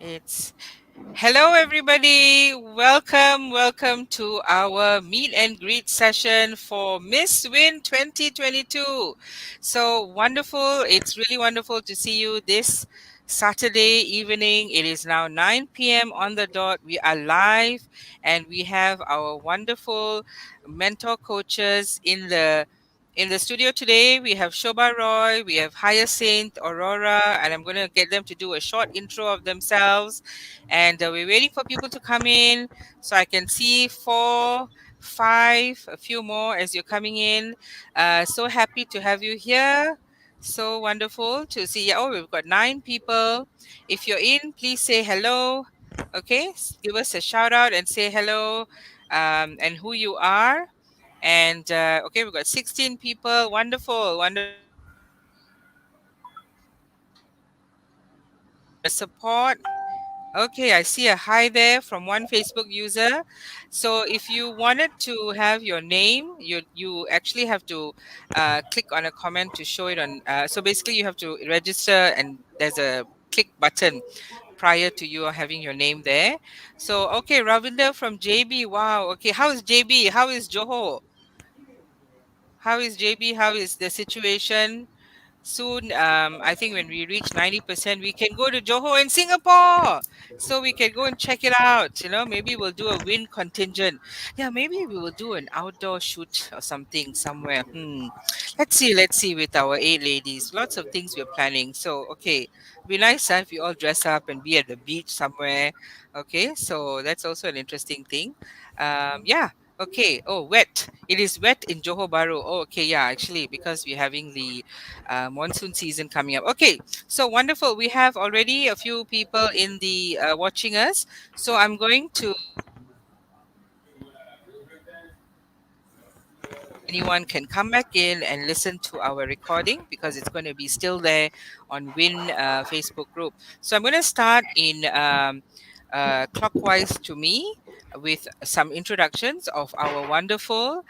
It's Hello, everybody. Welcome to our meet and greet session for Ms WIEN 2022. So wonderful. It's really wonderful to see you this Saturday evening. It is now 9 p.m. on the dot. We are live and we have our wonderful mentor coaches in the studio today. We have Shobah Roy, we have Hyacinth, Aurora, and I'm going to get them to do a short intro of themselves. And we're waiting for people to come in so I can see four, five, a few more as you're coming in. So happy to have you here. So wonderful to see you. Oh, we've got 9 people. If you're in, please say hello. Okay, give us a shout out and say hello, and who you are. And okay, we've got 16 people. Wonderful, wonderful. Support. Okay, I see a hi there from one Facebook user. So if you wanted to have your name, you actually have to click on a comment to show it on. So basically, you have to register, and there's a click button prior to you having your name there. So okay, Ravinder from JB. Wow. Okay, how is JB? How is Johor? How is JB? How is the situation? Soon, I think when we reach 90%, we can go to Johor in Singapore. So we can go and check it out. Maybe we'll do a wind contingent. Yeah, maybe we will do an outdoor shoot or something somewhere. Let's see with our 8 ladies. Lots of things we're planning. So, okay. Be nice if we all dress up and be at the beach somewhere. Okay, so that's also an interesting thing. Yeah. Okay. Oh, wet. It is wet in Johor Bahru. Oh, okay. Yeah, actually, because we're having the monsoon season coming up. Okay, so wonderful. We have already a few people in the watching us. So I'm going to anyone can come back in and listen to our recording because it's going to be still there on WIN Facebook group. So I'm going to start in clockwise to me with some introductions of our wonderful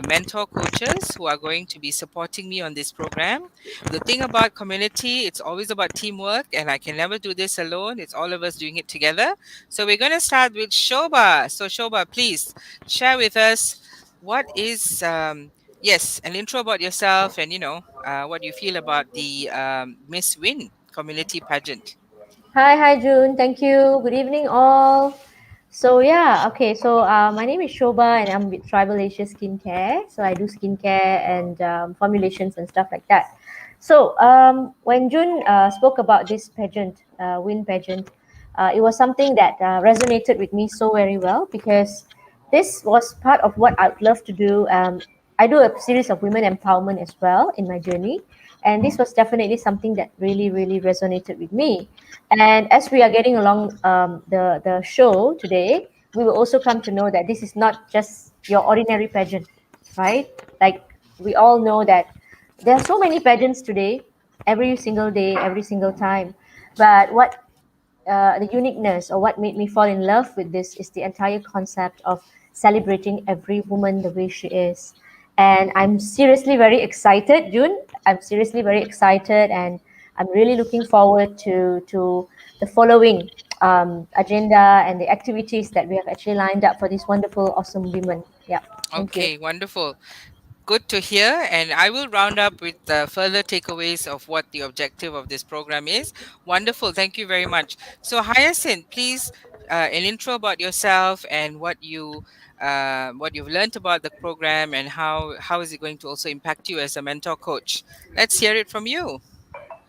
mentor coaches who are going to be supporting me on this program. The thing about community, it's always about teamwork, and I can never do this alone. It's all of us doing it together. So we're going to start with Shobah. So Shobah, please share with us what is yes, an intro about yourself, and what you feel about the Miss WIEN community pageant. Hi, June. Thank you. Good evening, all. So yeah, okay. So my name is Shobha, and I'm with Tribal Asia Skincare. So I do skincare and formulations and stuff like that. So when June spoke about this pageant, WIN pageant, it was something that resonated with me so very well because this was part of what I'd love to do. I do a series of women empowerment as well in my journey, and this was definitely something that really, really resonated with me. And as we are getting along the show today, we will also come to know that this is not just your ordinary pageant, right? Like we all know that there are so many pageants today, every single day, every single time. But what the uniqueness or what made me fall in love with this is the entire concept of celebrating every woman the way she is. And I'm seriously very excited, June. I'm seriously very excited, and I'm really looking forward to the following agenda and the activities that we have actually lined up for these wonderful, awesome women. Yeah, thank you. Okay, wonderful. Good to hear. And I will round up with further takeaways of what the objective of this program is. Wonderful. Thank you very much. So, Hyacinth, please, an intro about yourself and what you've learned about the program, and how is it going to also impact you as a mentor coach. Let's hear it from you.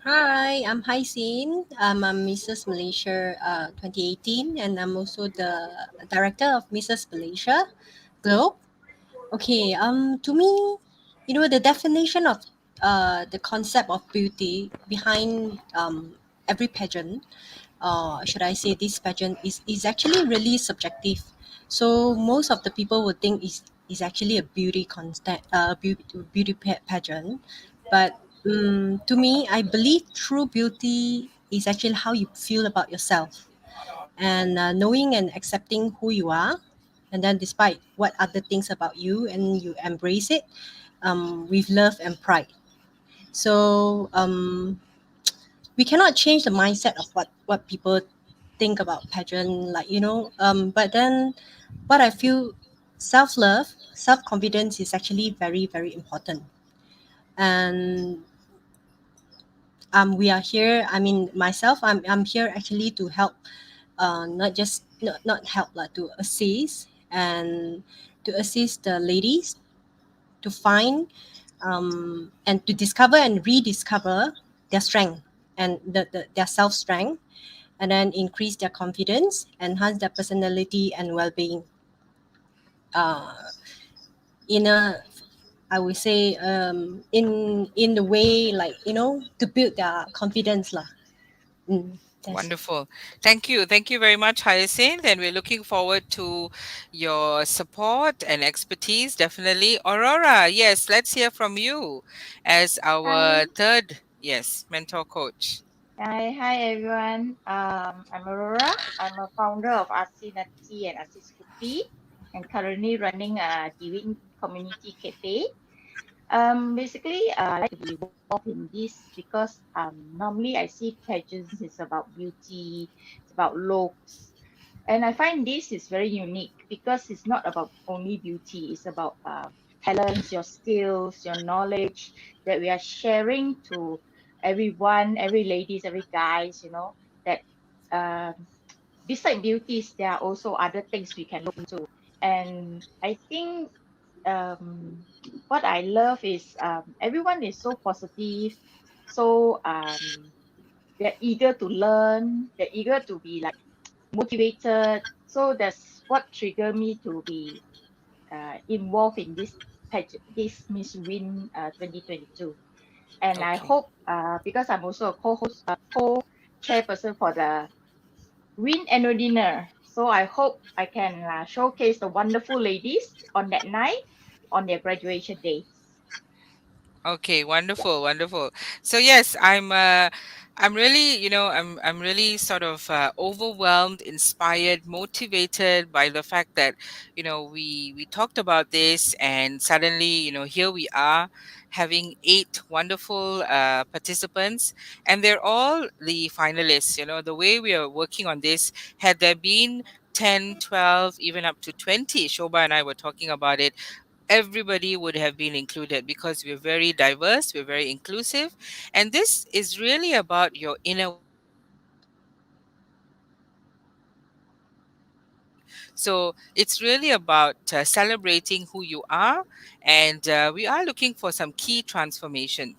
Hi, I'm Hyacinth. I'm Mrs. Malaysia 2018, and I'm also the director of Mrs. Malaysia Globe. Okay, to me, the definition of the concept of beauty behind every pageant, should I say this pageant, is actually really subjective. So most of the people would think is actually a beauty pageant, but to me, I believe true beauty is actually how you feel about yourself, and knowing and accepting who you are, and then despite what other things about you, and you embrace it with love and pride. So we cannot change the mindset of what people think about pageant, like, but then what I feel, self-love, self-confidence is actually very, very important. And we are here, I mean, myself, I'm here actually to help, not just not help, like, to assist, and to assist the ladies to find, and to discover and rediscover their strength, and their self strength, and then increase their confidence, enhance their personality and well-being, uh, in a, I would say, in the way, like, to build their confidence lah. That's it. Wonderful. Thank you. Thank you very much, Hyacinth. And we're looking forward to your support and expertise, definitely. Aurora, yes, let's hear from you as our Hi. third, yes, mentor coach. Hi, everyone. I'm Aurora. I'm a founder of Artsy Nutty and Artsy Scoopy, and currently running a Diwin Community Cafe. Basically, I like to be involved in this because normally I see pageants is about beauty, it's about looks, and I find this is very unique because it's not about only beauty. It's about talents, your skills, your knowledge that we are sharing to everyone, every ladies, every guys. That um, beside beauties, there are also other things we can look into. And I think um, what I love is everyone is so positive, so they're eager to learn, they're eager to be like motivated. So that's what triggered me to be involved in this Miss Win 2022. And I Okay. hope, because I'm also a co-host, co-chairperson for the Win Annual Dinner. So I hope I can showcase the wonderful ladies on that night on their graduation day. Okay, wonderful, wonderful. So yes, I'm really, I'm really sort of overwhelmed, inspired, motivated by the fact that, we talked about this, and suddenly, here we are having eight wonderful participants, and they're all the finalists. The way we are working on this, had there been 10, 12, even up to 20, Shobha and I were talking about it, everybody would have been included because we're very diverse, we're very inclusive, and this is really about your inner world. So it's really about celebrating who you are, and we are looking for some key transformation,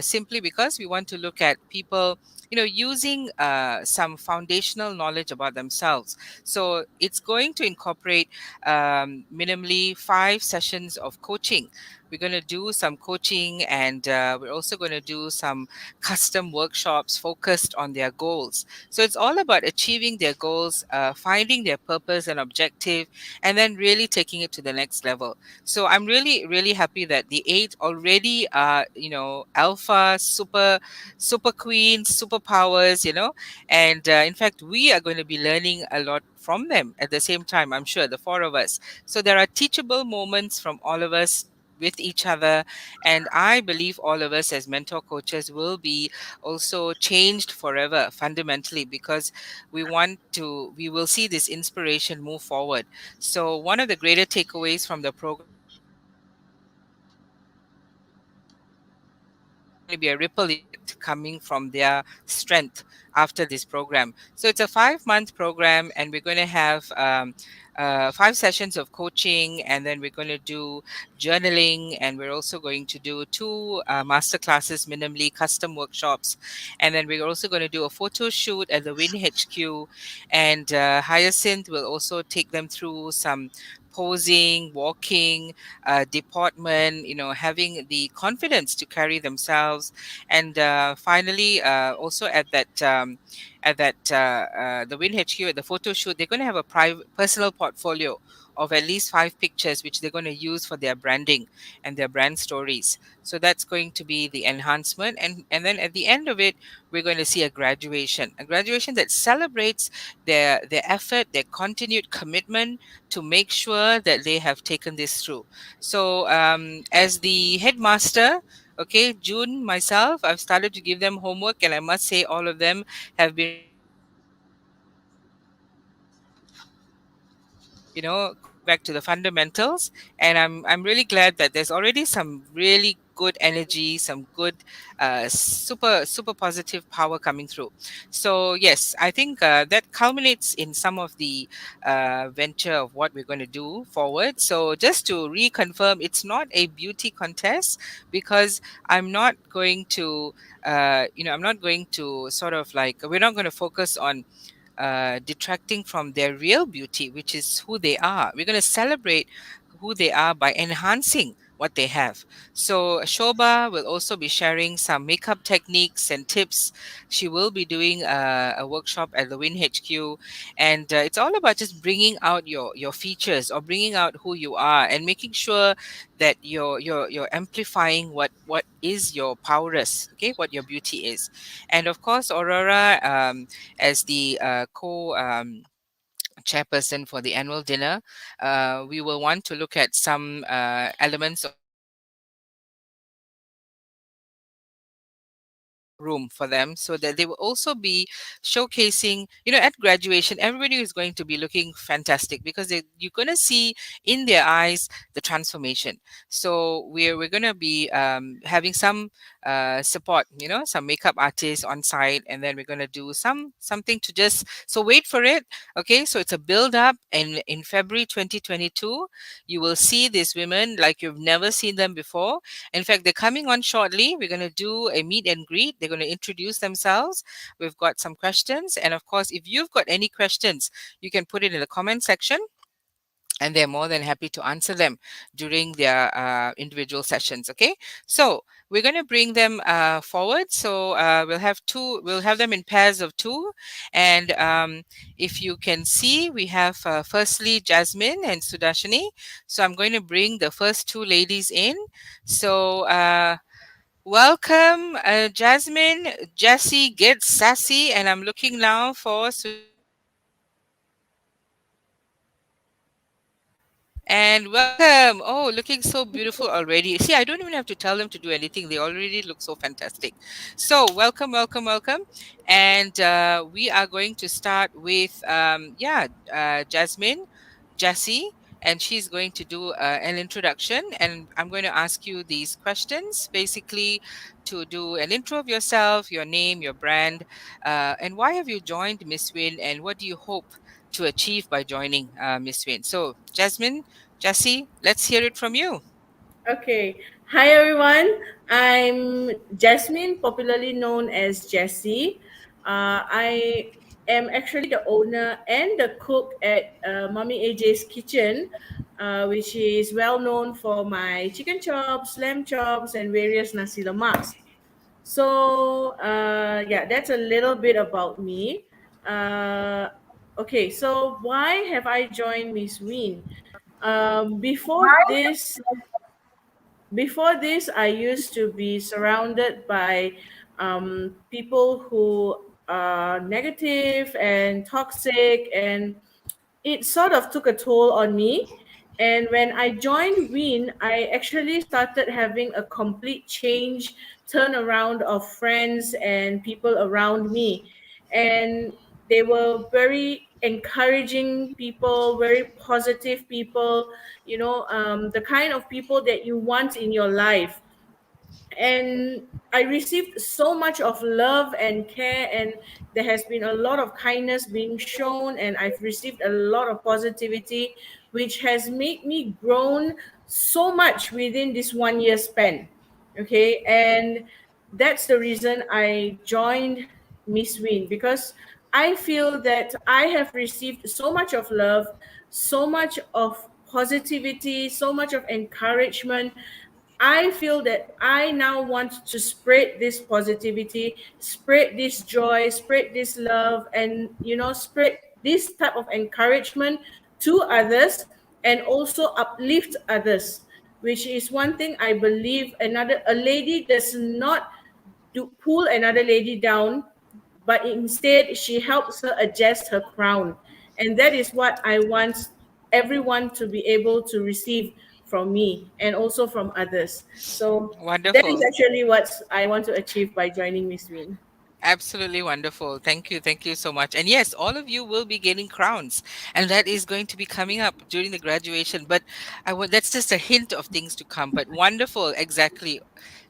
simply because we want to look at people, using some foundational knowledge about themselves. So it's going to incorporate minimally 5 sessions of coaching. We're going to do some coaching, and we're also going to do some custom workshops focused on their goals. So it's all about achieving their goals, finding their purpose and objective, and then really taking it to the next level. So I'm really, really happy that the eight already are, alpha, super queens, superpowers, and in fact, we are going to be learning a lot from them at the same time, I'm sure, the four of us. So there are teachable moments from all of us with each other, and I believe all of us as mentor coaches will be also changed forever fundamentally, because we will see this inspiration move forward. So one of the greater takeaways from the program is that there's going to be a ripple effect coming from their strength after this program. So it's a 5-month program, and we're going to have 5 sessions of coaching, and then we're going to do journaling, and we're also going to do 2 master classes, minimally custom workshops, and then we're also going to do a photo shoot at the Win HQ, and Hyacinth will also take them through some posing, walking, deportment, having the confidence to carry themselves, and finally, also at the Win HQ at the photo shoot, they're going to have a private personal portfolio of at least 5 pictures, which they're going to use for their branding and their brand stories. So that's going to be the enhancement, and then at the end of it, we're going to see a graduation that celebrates their effort, their continued commitment to make sure that they have taken this through. So, as the headmaster, okay, June, myself, I've started to give them homework, and I must say all of them have been really, really going back to the fundamentals. And I'm really glad that there's already some really good energy, some good super positive power coming through. So yes, I think that culminates in some of the venture of what we're going to do forward. So just to reconfirm, it's not a beauty contest, because I'm not going to I'm not going to sort of like, we're not going to focus on detracting from their real beauty, which is who they are. We're going to celebrate who they are by enhancing what they have. So Shobha will also be sharing some makeup techniques and tips. She will be doing a workshop at the WIEN HQ, and it's all about just bringing out your features, or bringing out who you are, and making sure that you're amplifying what is your powers, okay, what your beauty is. And of course, Aurora, as the chairperson for the annual dinner, we will want to look at some elements of room for them, so that they will also be showcasing, at graduation, everybody is going to be looking fantastic, because you're going to see in their eyes the transformation. So we're going to be having some support, some makeup artists on site, and then we're going to do something to just, so wait for it. Okay, so it's a build up, and in February 2022 you will see these women like you've never seen them before. In fact, they're coming on shortly. We're going to do a meet and greet. They're going to introduce themselves. We've got some questions. And of course, if you've got any questions, you can put it in the comment section, and they're more than happy to answer them during their individual sessions. Okay, so we're going to bring them forward. So we'll have them in pairs of two. And if you can see, we have firstly Jasmine and Sudarshani. So I'm going to bring the first two ladies in. So welcome, Jasmine. Jessie, get sassy. And I'm looking now for and welcome. Oh, looking so beautiful already. See, I don't even have to tell them to do anything. They already look so fantastic. So, welcome, welcome, welcome. And we are going to start with, Jasmine, Jessie, and she's going to do an introduction. And I'm going to ask you these questions, basically to do an intro of yourself, your name, your brand, and why have you joined Ms WIEN, and what do you hope to achieve by joining Ms WIEN? So, Jasmine, Jessie, let's hear it from you. Okay. Hi, everyone. I'm Jasmine, popularly known as Jessie. I am actually the owner and the cook at Mommy AJ's Kitchen, which is well known for my chicken chops, lamb chops, and various nasi lemaks. So, yeah, that's a little bit about me. Uh, okay, so why have I joined Miss WIEN? Before this, I used to be surrounded by people who are negative and toxic, and it sort of took a toll on me. And when I joined WIEN, I actually started having a complete change, turnaround of friends and people around me. And they were very encouraging people, very positive people, the kind of people that you want in your life. And I received so much of love and care, and there has been a lot of kindness being shown, and I've received a lot of positivity, which has made me grown so much within this 1 year span. Okay, and that's the reason I joined Miss WIEN, because I feel that I have received so much of love, so much of positivity, so much of encouragement. I feel that I now want to spread this positivity, spread this joy, spread this love, and spread this type of encouragement to others, and also uplift others, which is one thing I believe a lady does not pull another lady down, but instead she helps her adjust her crown. And that is what I want everyone to be able to receive from me and also from others. So that is Wonderful. actually what I want to achieve by joining Miss WIEN. Absolutely wonderful. Thank you. Thank you so much. And yes, all of you will be getting crowns, and that is going to be coming up during the graduation. But that's just a hint of things to come. But wonderful. Exactly.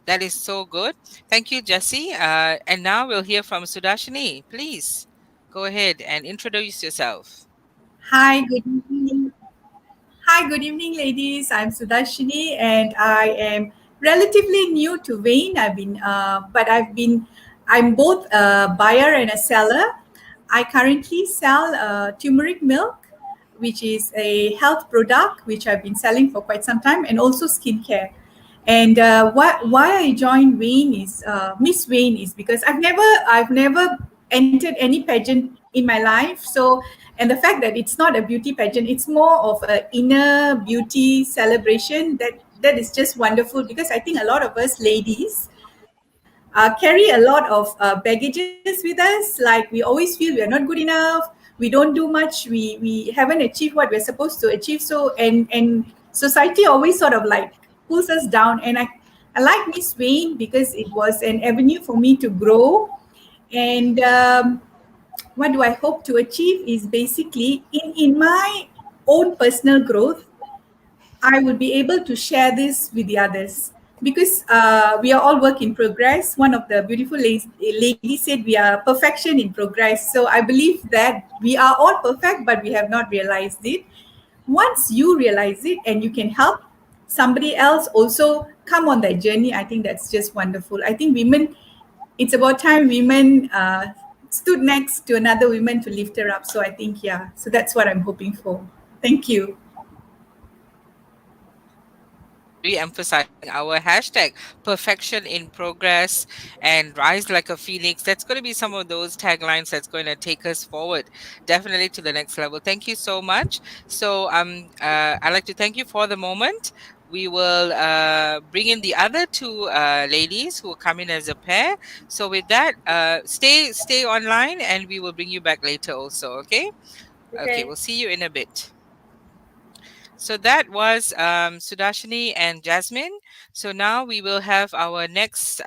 That is so good. Thank you, Jesse. And now we'll hear from Sudarshani. Please go ahead and introduce yourself. Hi, good evening. Hi, good evening, ladies. I'm Sudarshani, and I am relatively new to Wayne. I'm both a buyer and a seller. I currently sell turmeric milk, which is a health product which I've been selling for quite some time, and also skincare. And why I joined Wayne is Miss Wayne is because I've never entered any pageant in my life. So, and the fact that it's not a beauty pageant, it's more of a inner beauty celebration. That is just wonderful, because I think a lot of us ladies carry a lot of baggages with us. Like, we always feel we are not good enough, we don't do much, we haven't achieved what we're supposed to achieve. So, and society always sort of like pulls us down. And I like Miss Wayne because it was an avenue for me to grow. And what do I hope to achieve is basically in my own personal growth, I will be able to share this with the others, because we are all work in progress. One of the beautiful ladies said we are perfection in progress. So I believe that we are all perfect, but we have not realized it. Once you realize it and you can help somebody else also come on that journey, I think that's just wonderful. I think women, it's about time women stood next to another woman to lift her up. So I think, yeah, so that's what I'm hoping for. Thank you. Re-emphasizing our hashtag perfection in progress and rise like a phoenix. That's going to be some of those taglines that's going to take us forward definitely to the next level. Thank you so much. So I'd like to thank you for the moment. We will bring in the other two ladies who will come in as a pair. So with that, stay online, and we will bring you back later also. Okay. Okay, Okay. we'll see you in a bit. So that was Sudarshani and Jasmine. So now we will have our next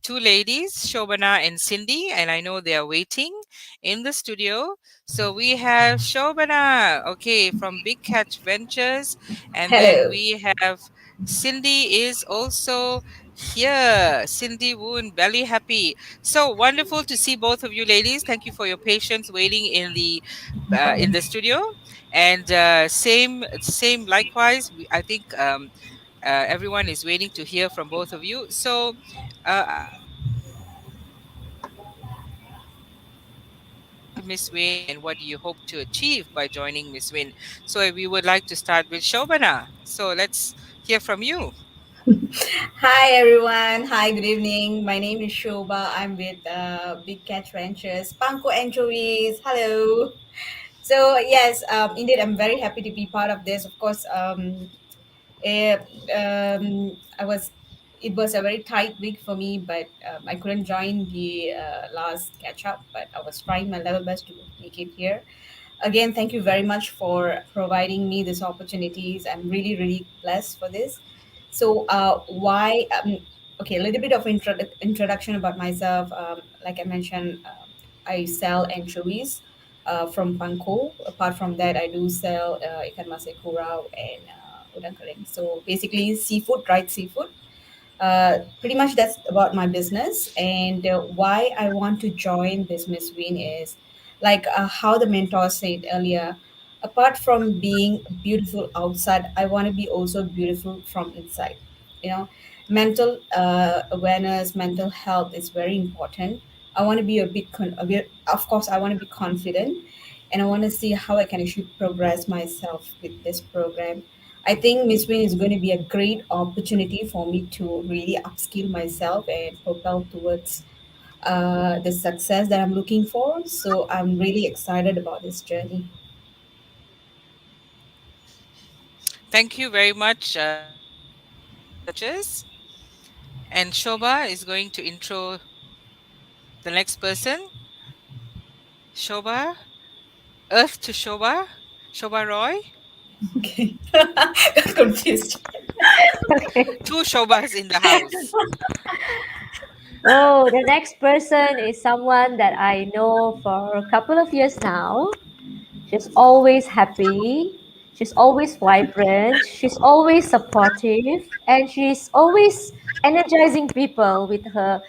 two ladies, Shobana and Cindy, and I know they are waiting in the studio. So we have Shobana, okay, from Big Catch Ventures, and then Hello. we have Cindy is also here. Cindy Woon, belly happy. So wonderful to see both of you ladies. Thank you for your patience waiting No in problem. the studio. And same likewise. I think everyone is waiting to hear from both of you. So Miss Win, and what do you hope to achieve by joining Miss Win? So we would like to start with Shobana. So let's hear from you. Hi everyone. Hi, good evening. My name is Shobha. I'm with Big Catch Ranchers, Panko Anchovies. Hello. So yes, indeed, I'm very happy to be part of this. Of course, it, I was. It was a very tight week for me, but I couldn't join the last catch up. But I was trying my level best to make it here. Again, thank you very much for providing me these opportunities. I'm really, really blessed for this. So, why? Okay, a little bit of introduction about myself. Like I mentioned, I sell anchovies from Panko. Apart from that, I do sell ikan masak curau and udang kering. So basically, seafood, dried seafood. Pretty much that's about my business. And why I want to join this Miss Win is like how the mentor said earlier, apart from being beautiful outside, I want to be also beautiful from inside. You know, mental awareness, mental health is very important. I want to be of course, I want to be confident, and I want to see how I can actually progress myself with this program. I think Miss Win is going to be a great opportunity for me to really upskill myself and propel towards the success that I'm looking for. So I'm really excited about this journey. Thank you very much, Catches. And Shoba is going to intro the next person. Shoba, Earth to Shoba, Shoba Roy. Okay. Got confused. Two Shobas in the house. Oh, the next person is someone that I know for a couple of years now. She's always happy. She's always vibrant. She's always supportive, and she's always energizing people with her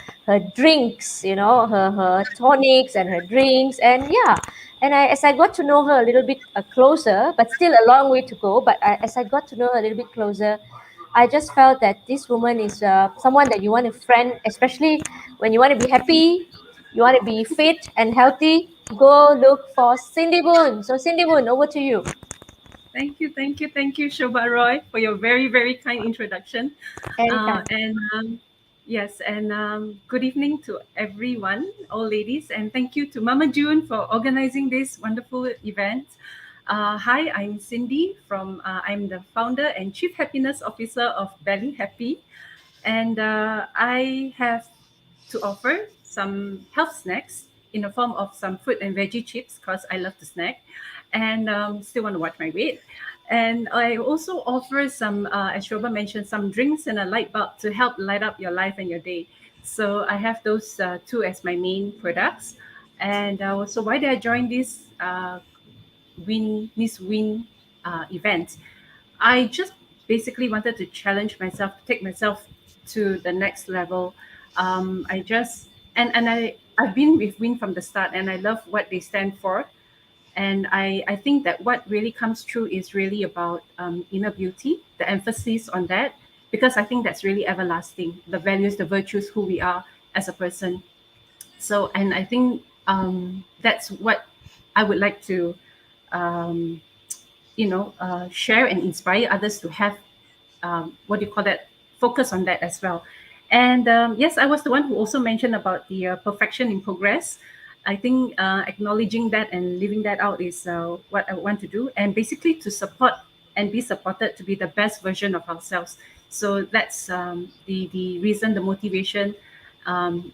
drinks. You know, her tonics and her drinks, and yeah. And as I got to know her a little bit closer, but still a long way to go. But as I got to know her a little bit closer, I just felt that this woman is someone that you want to friend, especially when you want to be happy, you want to be fit and healthy. Go look for Cindy Boon. So Cindy Boon, over to you. Thank you, Shobha Roy, for your very, very kind introduction. Anytime. And yes, and good evening to everyone, all ladies, and thank you to Mama June for organizing this wonderful event. Hi, I'm Cindy I'm the founder and Chief Happiness Officer of Belly Happy, and I have to offer some health snacks in the form of some fruit and veggie chips because I love to snack and still want to watch my weight. And I also offer some, as Shobha mentioned, some drinks and a light bulb to help light up your life and your day. So I have those two as my main products. And so why did I join this Ms WIEN event? I just basically wanted to challenge myself, to take myself to the next level. I just and I've been with WIEN from the start, and I love what they stand for. And I think that what really comes true is really about inner beauty, the emphasis on that, because I think that's really everlasting. The values, the virtues, who we are as a person. So, and I think that's what I would like to um, share and inspire others to have what do you call that, focus on that as well. And yes, I was the one who also mentioned about the perfection in progress. I think acknowledging that and living that out is what I want to do, and basically to support and be supported to be the best version of ourselves. So that's the reason, the motivation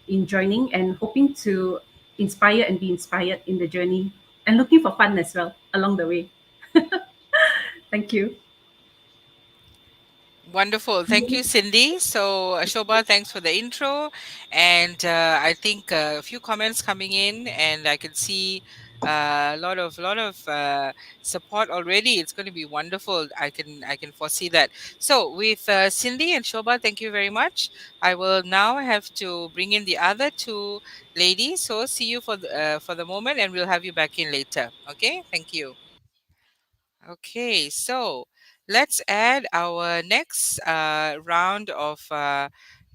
in joining, and hoping to inspire and be inspired in the journey, and looking for fun as well along the way. Thank you. Wonderful. Thank you, Cindy. So, Shobha, thanks for the intro. And I think a few comments coming in, and I can see a lot of support already. It's going to be wonderful. I can foresee that. So, with Cindy and Shobha, thank you very much. I will now have to bring in the other two ladies. So, see you for the moment, and we'll have you back in later. Okay. Thank you. Okay, so let's add our next round of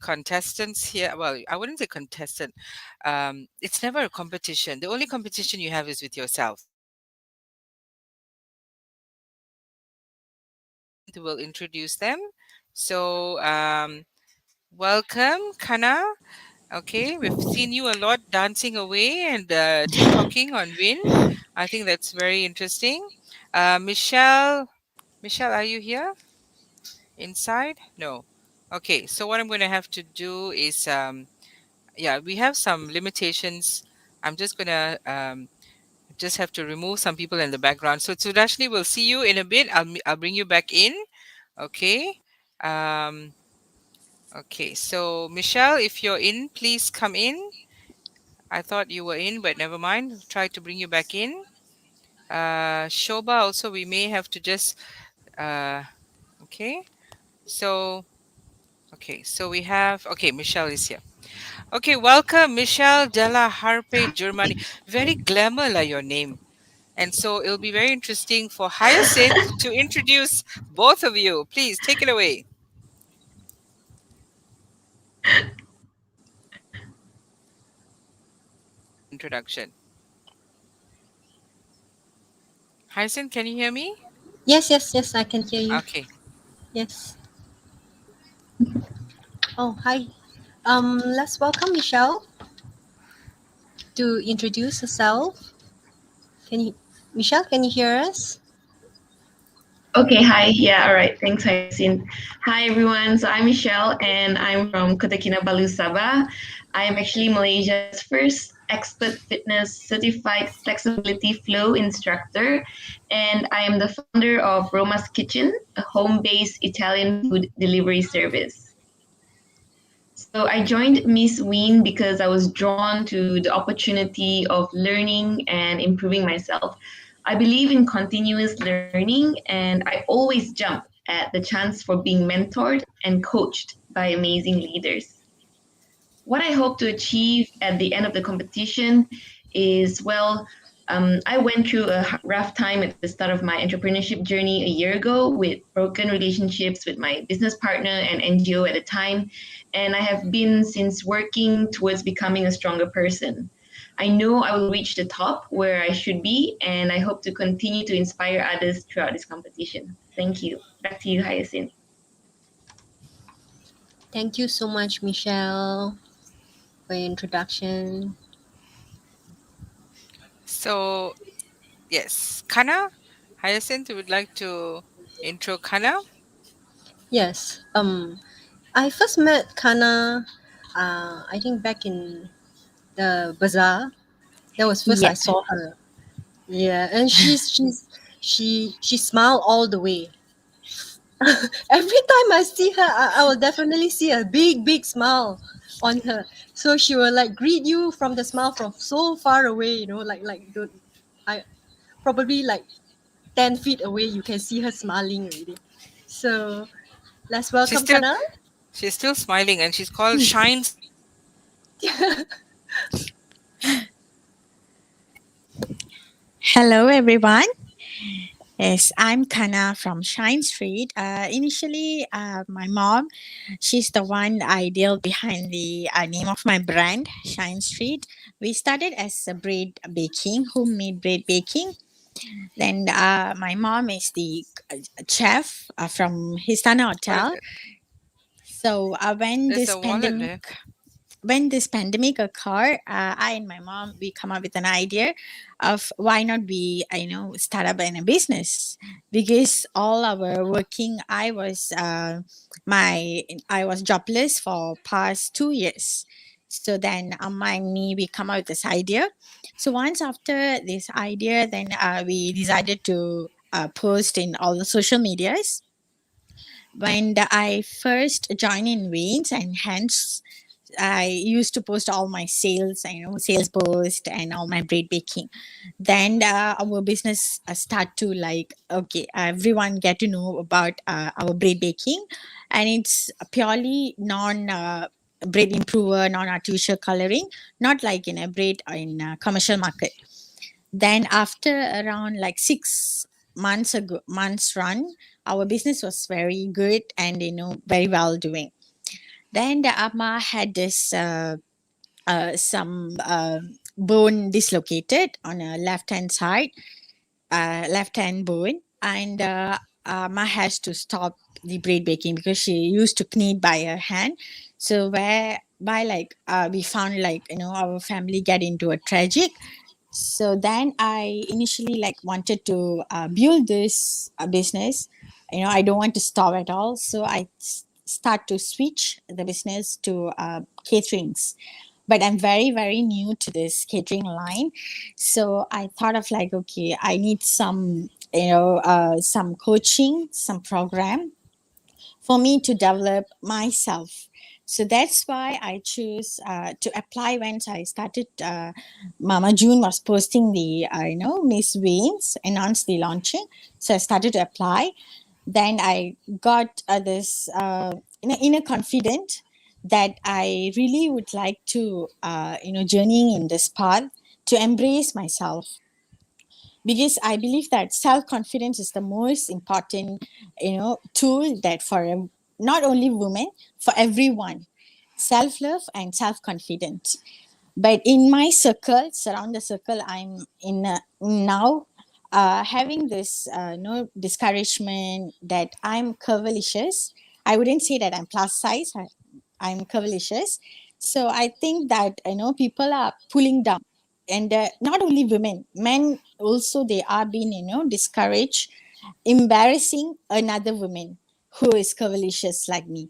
contestants here. Well, I wouldn't say contestant. It's never a competition. The only competition you have is with yourself. We'll introduce them. So, welcome, Kana. Okay, we've seen you a lot dancing away and TikToking on Win. I think that's very interesting. Michelle, are you here? Inside? No. Okay, so what I'm going to have to do is, yeah, we have some limitations. I'm just going to just have to remove some people in the background. So Sudarshani, we'll see you in a bit. I'll bring you back in. Okay. Um, okay, so Michelle, if you're in, please come in. I thought you were in, but never mind. Try to bring you back in. Shobha also, we may have to just, okay. So okay, so we have, okay, Michelle is here. Okay, welcome, Michelle Della Harpe, Germany. Very glamour la your name. And so it'll be very interesting for Hyacinth to introduce both of you. Please take it away. Introduction. Hyacinth, can you hear me? Yes, yes, yes, I can hear you. Okay. Yes. Oh, hi. Let's welcome Michelle to introduce herself. Can you, Michelle, can you hear us? Okay, hi. Yeah, all right. Thanks, Hyacinth. Hi, everyone. So I'm Michelle, and I'm from Kota Kinabalu, Sabah. I am actually Malaysia's first expert fitness certified flexibility flow instructor, and I am the founder of Roma's Kitchen, a home-based Italian food delivery service. So I joined Ms WIEN because I was drawn to the opportunity of learning and improving myself. I believe in continuous learning and I always jump at the chance for being mentored and coached by amazing leaders. What I hope to achieve at the end of the competition is, well, I went through a rough time at the start of my entrepreneurship journey a year ago with broken relationships with my business partner and NGO at the time. And I have been since working towards becoming a stronger person. I know I will reach the top where I should be, and I hope to continue to inspire others throughout this competition. Thank you. Back to you, Hyacinth. Thank you so much, Michelle, for your introduction. So, yes, Kana, Hyacinth, you would like to intro Kana? Yes. I first met Kana, I think back in the bazaar. That was first I Yeah. saw her. Yeah, and she smiled all the way. Every time I see her, I will definitely see a big smile on her. So she will like greet you from the smile from so far away, like the I probably like 10 feet away. You can see her smiling already. So let's She's welcome still Kana. she's still smiling, and she's called Shine Street. Hello, everyone. Yes, I'm Kana from Shine Street. Initially, my mom, she's the one ideal behind the name of my brand, Shine Street. We started as a bread baking, homemade bread baking. Then my mom is the chef from Histana What is Hotel. it? So There's a wallet there. when this pandemic occurred, I and my mom we come up with an idea of why not we start up in a business, because all our working I was jobless for past 2 years. So then my and me we come up with this idea. So once after this idea, then we decided to post in all the social medias. When I first joined in Waynes, and hence I used to post all my sales, sales post and all my bread baking. Then our business start to like, okay, everyone get to know about our bread baking, and it's purely non bread improver, non artificial coloring, not like in a bread in a commercial market. Then after around like 6 months run, our business was very good and very well doing. Then the Amma had this some bone dislocated on a left hand side, left hand bone, and Amma has to stop the bread baking because she used to knead by her hand. So where by like we found like our family get into a tragic. So then I initially like wanted to build this business. I don't want to stop at all, so start to switch the business to caterings. But I'm very very new to this catering line, so I thought of like, okay, I need some coaching, some program for me to develop myself. So that's why I choose to apply. When I started, Mama June was posting the, Ms WIEN's announced the launching. So I started to apply. Then I got this inner confident that I really would like to, journeying in this path to embrace myself, because I believe that self confidence is the most important, tool that for not only women, for everyone, self love and self confidence. But in my circle, surround the circle I'm in now, having this no discouragement that I'm curvilicious. I wouldn't say that I'm plus size. I'm curvilicious. So I think that people are pulling down, and not only women, men also, they are being discouraged, embarrassing another woman who is curvilicious like me.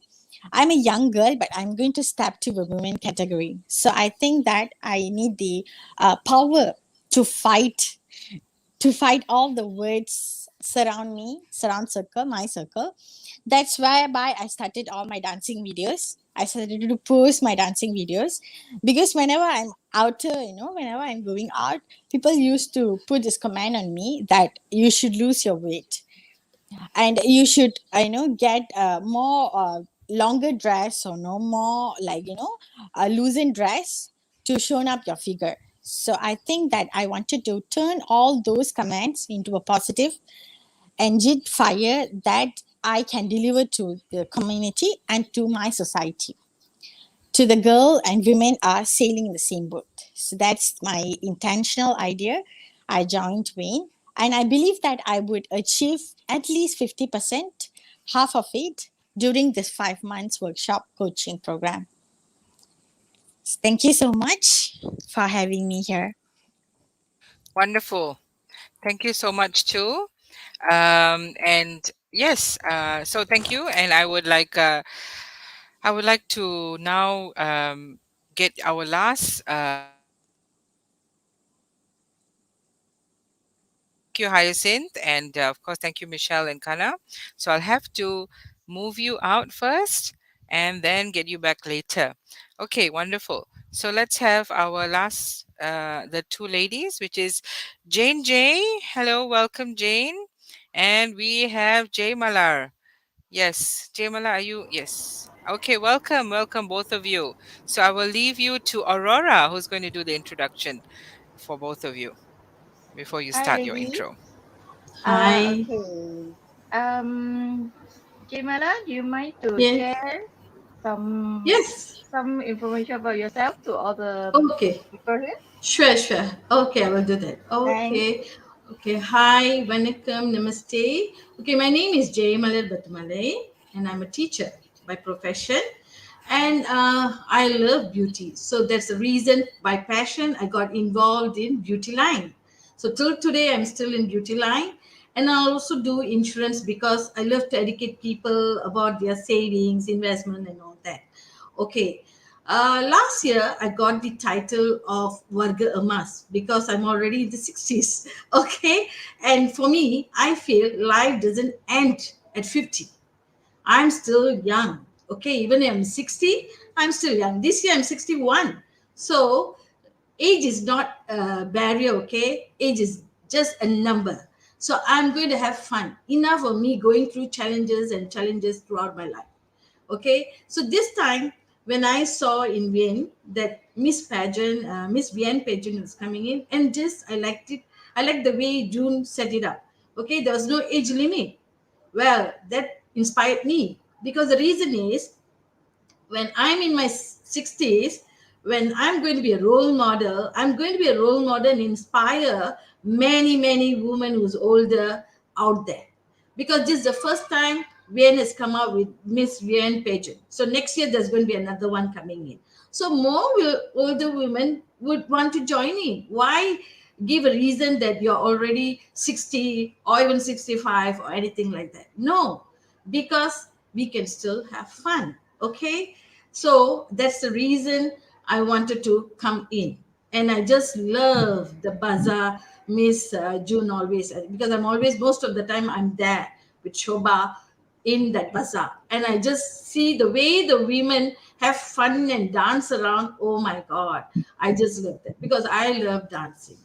I'm a young girl, but I'm going to step to the women category. So I think that I need the power to fight all the words surround me, surround circle, my circle. That's why I started all my dancing videos. I started to post my dancing videos because whenever I'm out, whenever I'm going out, people used to put this comment on me that you should lose your weight and you should get more longer dress or no more like a loosened dress to show up your figure. So I think that I wanted to turn all those comments into a positive engine fire that I can deliver to the community and to my society, to the girl and women are sailing in the same boat. So that's my intentional idea. I joined WIEN and I believe that I would achieve at least 50%, half of it, during this 5 months workshop coaching program. Thank you so much for having me here. Wonderful. Thank you so much too. And yes, so thank you. And I would like to now get our last thank you, Hyacinth, and of course, thank you, Michelle and Kana. So I'll have to move you out first and then get you back later. Okay, wonderful. So let's have our last, the two ladies, which is Jane J. Hello, welcome, Jane. And we have Jay Malar. Yes, Jay Malar, are you? Yes. Okay, welcome, both of you. So I will leave you to Aurora, who's going to do the introduction for both of you before you Hi, start your ladies. intro. Hi. Okay. Jamala, do you mind to Yes. share some Yes. some information about yourself to all the Okay. people here? Sure, sure. Okay, I will do that. Thanks. Okay. Okay. Hi, Vanakkam, Namaste. Okay, my name is Jay Malar Batmalai, and I'm a teacher by profession. And I love beauty. So that's the reason by passion I got involved in beauty line. So till today, I'm still in beauty line. And I also do insurance because I love to educate people about their savings, investment, and all that. Okay. Last year, I got the title of Varga Emas because I'm already in the 60s. Okay. And for me, I feel life doesn't end at 50. I'm still young. Okay. Even if I'm 60, I'm still young. This year, I'm 61. So age is not a barrier. Okay. Age is just a number. So I'm going to have fun. Enough of me going through challenges and challenges throughout my life. Okay, so this time when I saw in Wien that Miss Wien pageant was coming in, and just I liked it. I liked the way June set it up. Okay, there was no age limit. Well, that inspired me because the reason is when I'm in my 60s, when I'm going to be a role model, I'm going to be a role model and inspire many, many women who's older out there. Because this is the first time Wien has come out with Miss Wien pageant. So next year there's going to be another one coming in. So older women would want to join in. Why give a reason that you're already 60 or even 65 or anything like that? No, because we can still have fun. Okay, so that's the reason I wanted to come in. And I just love the bazaar, Miss June always, because I'm always, most of the time, I'm there with Shobha in that bazaar. And I just see the way the women have fun and dance around. Oh my God, I just love that because I love dancing.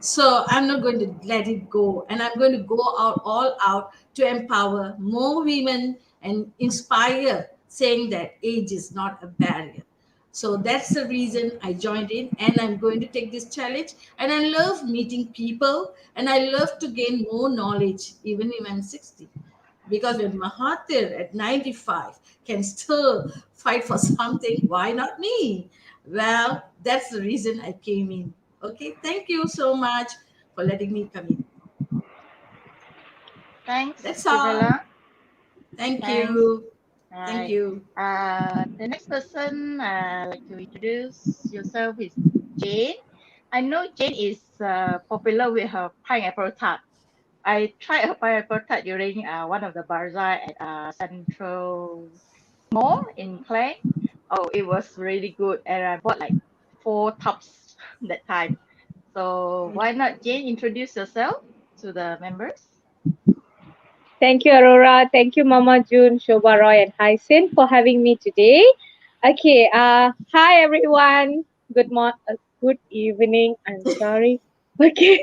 So I'm not going to let it go. And I'm going to go out all out to empower more women and inspire, saying that age is not a barrier. So that's the reason I joined in and I'm going to take this challenge. And I love meeting people and I love to gain more knowledge, even if I'm 60. Because when Mahathir at 95 can still fight for something, why not me? Well, that's the reason I came in. Okay, thank you so much for letting me come in. Thanks, That's all. Jamala. Thank Thanks. you. Thank Right. you. The next person like to introduce yourself is Jane. I know Jane is popular with her pineapple tart. I tried her pineapple tart during one of the bazaar at Central Mall in Klang. Oh, it was really good, and I bought like 4 tubs that time. So why not Jane introduce yourself to the members? Thank you, Aurora. Thank you, Mama June, Shobha Roy, and Hyacinth for having me today. Okay. Hi everyone. Good evening. I'm sorry. Okay.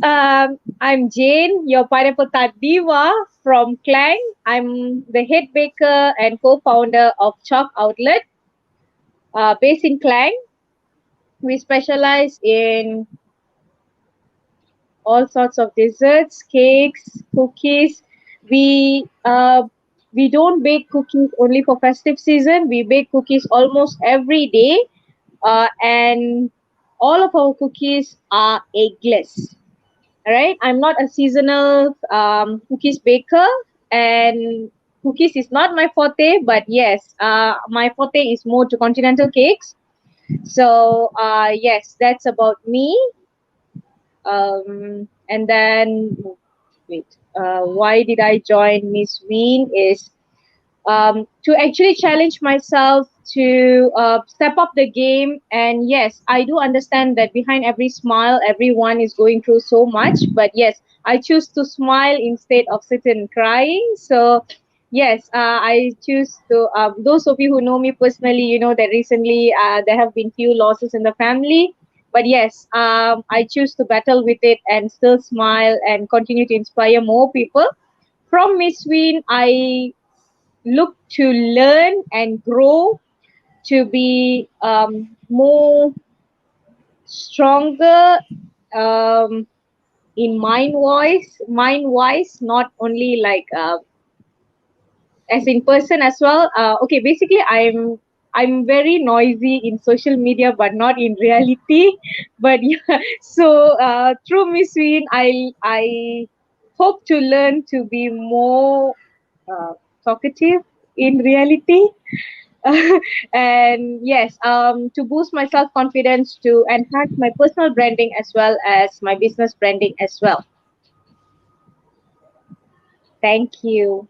I'm Jane, your pineapple tart diva from Klang. I'm the head baker and co-founder of Chalk Outlet, based in Klang. We specialize in all sorts of desserts, cakes, cookies. We uh, we don't bake cookies only for festive season. We bake cookies almost every day, and all of our cookies are eggless. All right, I'm not a seasonal cookies baker, and cookies is not my forte. But yes, my forte is more to continental cakes. So yes, that's about me. And then wait, why did I join Miss Wien is to actually challenge myself to step up the game. And yes, I do understand that behind every smile, everyone is going through so much. But yes, I choose to smile instead of sit and crying. So yes, I choose to. Those of you who know me personally, you know that recently there have been few losses in the family. But yes, I choose to battle with it and still smile and continue to inspire more people. From Miss Wien, I look to learn and grow to be more stronger um, in mind wise, not only like as in person as well. Okay, basically I'm very noisy in social media, but not in reality. But yeah, so through Miss Wien, I hope to learn to be more talkative in reality. And yes, to boost my self confidence, to enhance my personal branding as well as my business branding as well. Thank you.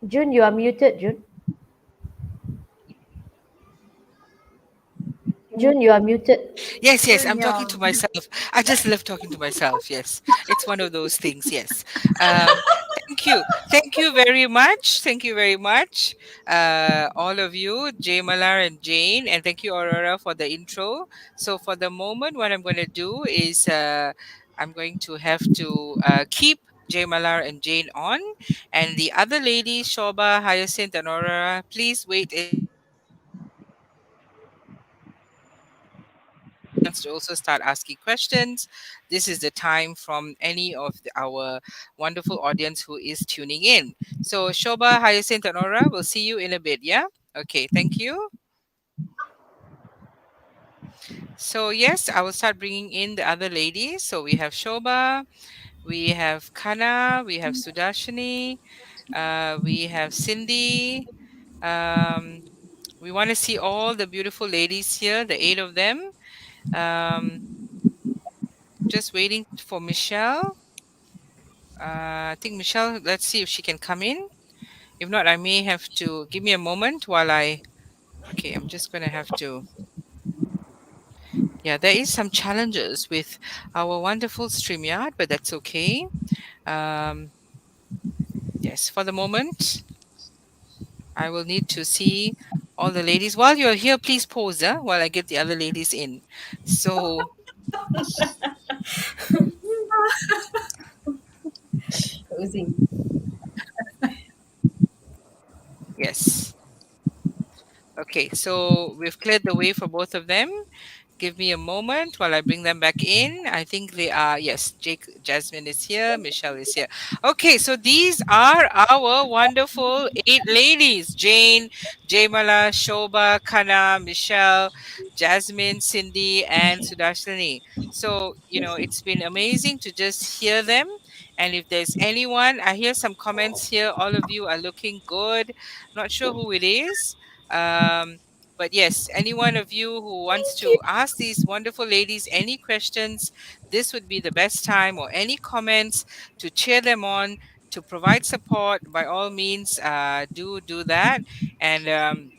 June, you are muted, June. June, you are muted. Yes, June, I'm talking yeah. to myself. I just love talking to myself. Yes, it's one of those things. Yes. Um, thank you very much. Thank you very much, all of you, Jay Malar and Jane, and thank you, Aurora, for the intro. So for the moment, what I'm going to do is I'm going to have to keep Jay Malar and Jane on, and the other ladies, Shoba, Hyacinth, and Aurora, please wait until the end so that anyone who wants to also start asking questions, this is the time from any of our wonderful audience who is tuning in. So, Shoba, Hyacinth, and Aura, we'll see you in a bit. Yeah. Okay. Thank you. So, yes, I will start bringing in the other ladies. So, we have Shoba, we have Kana, we have Sudarshani, we have Cindy. Um, we want to see all the beautiful ladies here, the eight of them. Um, just waiting for Michelle. I think Michelle, let's see if she can come in. If not, I may have to give me a moment while I. Okay, I'm just going to have to. Yeah, there is some challenges with our wonderful StreamYard, but that's okay. Um, yes, for the moment, I will need to see all the ladies. While you're here, please pause while I get the other ladies in. So, Closing. yes. Okay, so we've cleared the way for both of them. Give me a moment while I bring them back in. I think they are, yes, Jasmine is here, Michelle is here. Okay, so these are our wonderful eight ladies: Jane, Jaimala, Shoba, Kana, Michelle, Jasmine, Cindy, and Sudarshani. So, it's been amazing to just hear them. And if there's anyone, I hear some comments here. All of you are looking good. Not sure who it is. But yes, any one of you who wants to ask these wonderful ladies any questions, this would be the best time, or any comments to cheer them on, to provide support, by all means, do that. And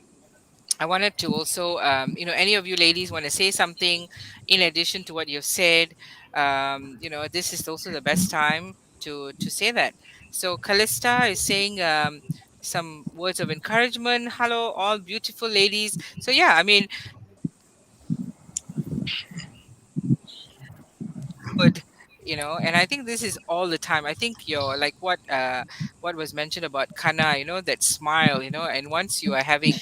I wanted to also, any of you ladies want to say something in addition to what you've said, this is also the best time to say that. So Callista is saying some words of encouragement. Hello, all beautiful ladies. So yeah, I mean, good, and I think this is all the time. I think you're like what was mentioned about Kana, that smile, and once you are having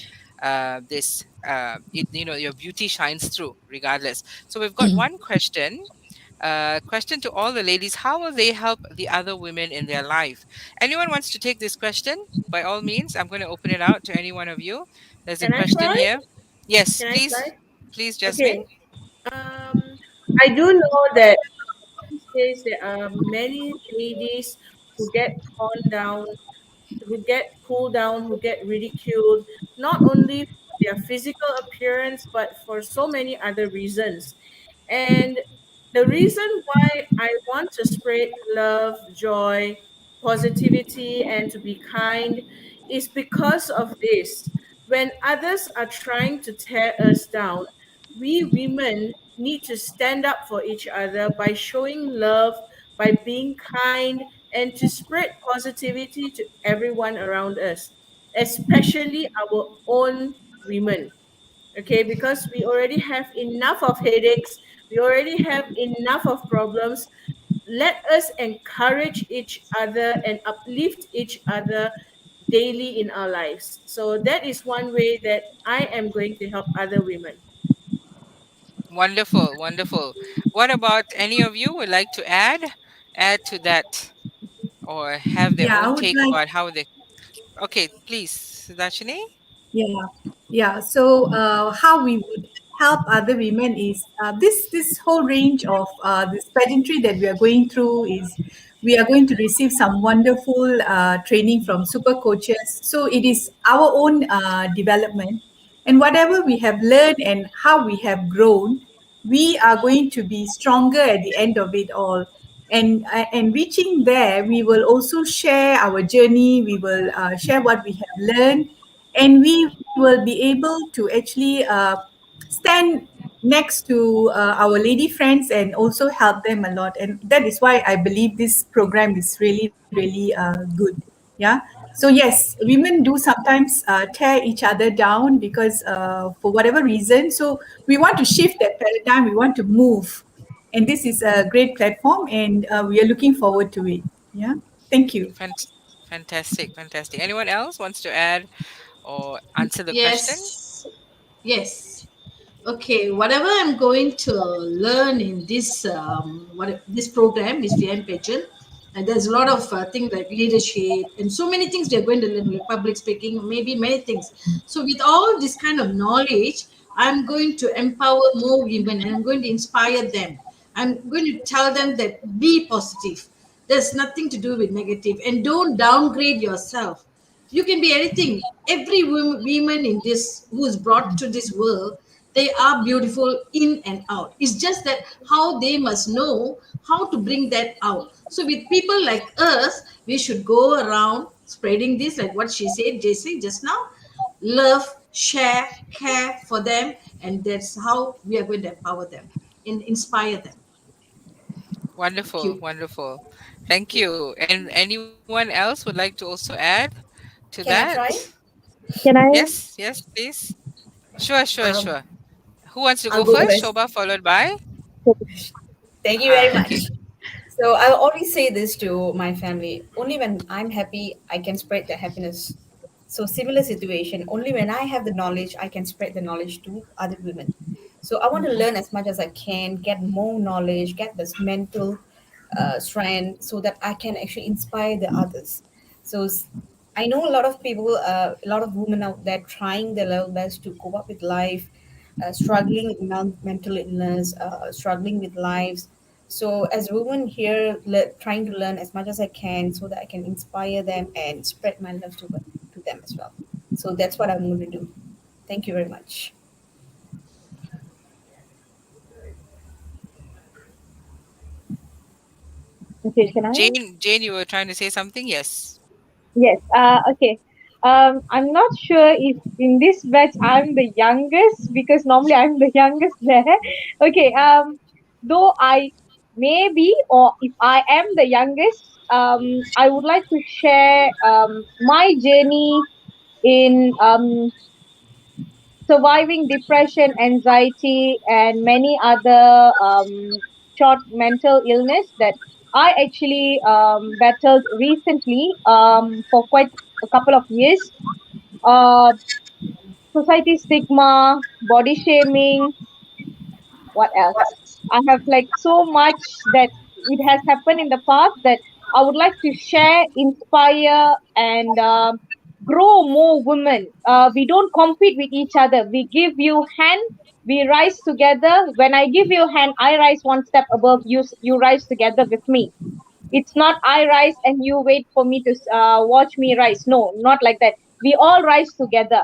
this your beauty shines through regardless. So we've got one question to all the ladies: how will they help the other women in their life? Anyone wants to take this question? By all means, I'm going to open it out to any one of you. There's a Can I question try? here. Yes, Can I try? please, Jasmine. Okay. I do know that these days there are many ladies who get torn down, who get pulled down, who get ridiculed, not only for their physical appearance, but for so many other reasons. And the reason why I want to spread love, joy, positivity, and to be kind is because of this. When others are trying to tear us down, we women need to stand up for each other by showing love, by being kind, and to spread positivity to everyone around us, especially our own women. Okay, because we already have enough of headaches, we already have enough of problems. Let us encourage each other and uplift each other daily in our lives. So that is one way that I am going to help other women. Wonderful, wonderful. What about any of you would like to add to that, or have their Yeah, I own would take like. about how they? Okay, please, Sudarshani. Yeah, yeah. So, how we would help other women is this whole range of this pageantry that we are going through is we are going to receive some wonderful training from super coaches. So it is our own development, and whatever we have learned and how we have grown, we are going to be stronger at the end of it all. And reaching there, we will also share our journey. We will share what we have learned, and we will be able to actually stand next to our lady friends and also help them a lot. And that is why I believe this program is really really good. Yeah. So yes, women do sometimes tear each other down because for whatever reason. So we want to shift that paradigm, we want to move, and this is a great platform, and we are looking forward to it. Yeah. Thank you. Fant- Fantastic, fantastic. Anyone else wants to add or answer the question? Yes, yes. Okay, whatever I'm going to learn in this this program, this VM pageant, and there's a lot of things like leadership and so many things we are going to learn, like public speaking, maybe many things. So with all this kind of knowledge, I'm going to empower more women and I'm going to inspire them. I'm going to tell them that be positive. There's nothing to do with negative, and don't downgrade yourself. You can be anything. Every woman in this who is brought to this world, they are beautiful in and out. It's just that how they must know how to bring that out. So with people like us, we should go around spreading this, like what she said, JC, just now. Love, share, care for them, and that's how we are going to empower them and inspire them. Thank Wonderful, you. wonderful. Thank you. And anyone else would like to also add to Can I that? try? Can I? Yes, yes, please. Sure, sure, Um, sure. Who wants to I'll go go first? first. Shoba, followed by? Thank you very Okay. much. So I'll always say this to my family: only when I'm happy, I can spread the happiness. So similar situation, only when I have the knowledge, I can spread the knowledge to other women. So I want to learn as much as I can, get more knowledge, get this mental strength, so that I can actually inspire the others. So I know a lot of people, a lot of women out there trying their level best to cope up with life, struggling with mental illness, struggling with lives. So, as a woman here, trying to learn as much as I can so that I can inspire them and spread my love to them as well. So, that's what I'm going to do. Thank you very much. Okay, can I? Jane, you were trying to say something? Yes. Yes. Okay. I'm not sure if in this batch I'm the youngest because normally I'm the youngest there. Okay. Though I maybe, or if I am the youngest, I would like to share my journey in surviving depression, anxiety, and many other short mental illness that I actually battled recently for quite a couple of years. Uh, Society stigma, body shaming, what else? I have like so much that it has happened in the past that I would like to share, inspire, and grow more women. We don't compete with each other. We give you hand, we rise together. When I give you hand, I rise one step above you. You rise together with me. It's not I rise and you wait for me to watch me rise. No, not like that. We all rise together.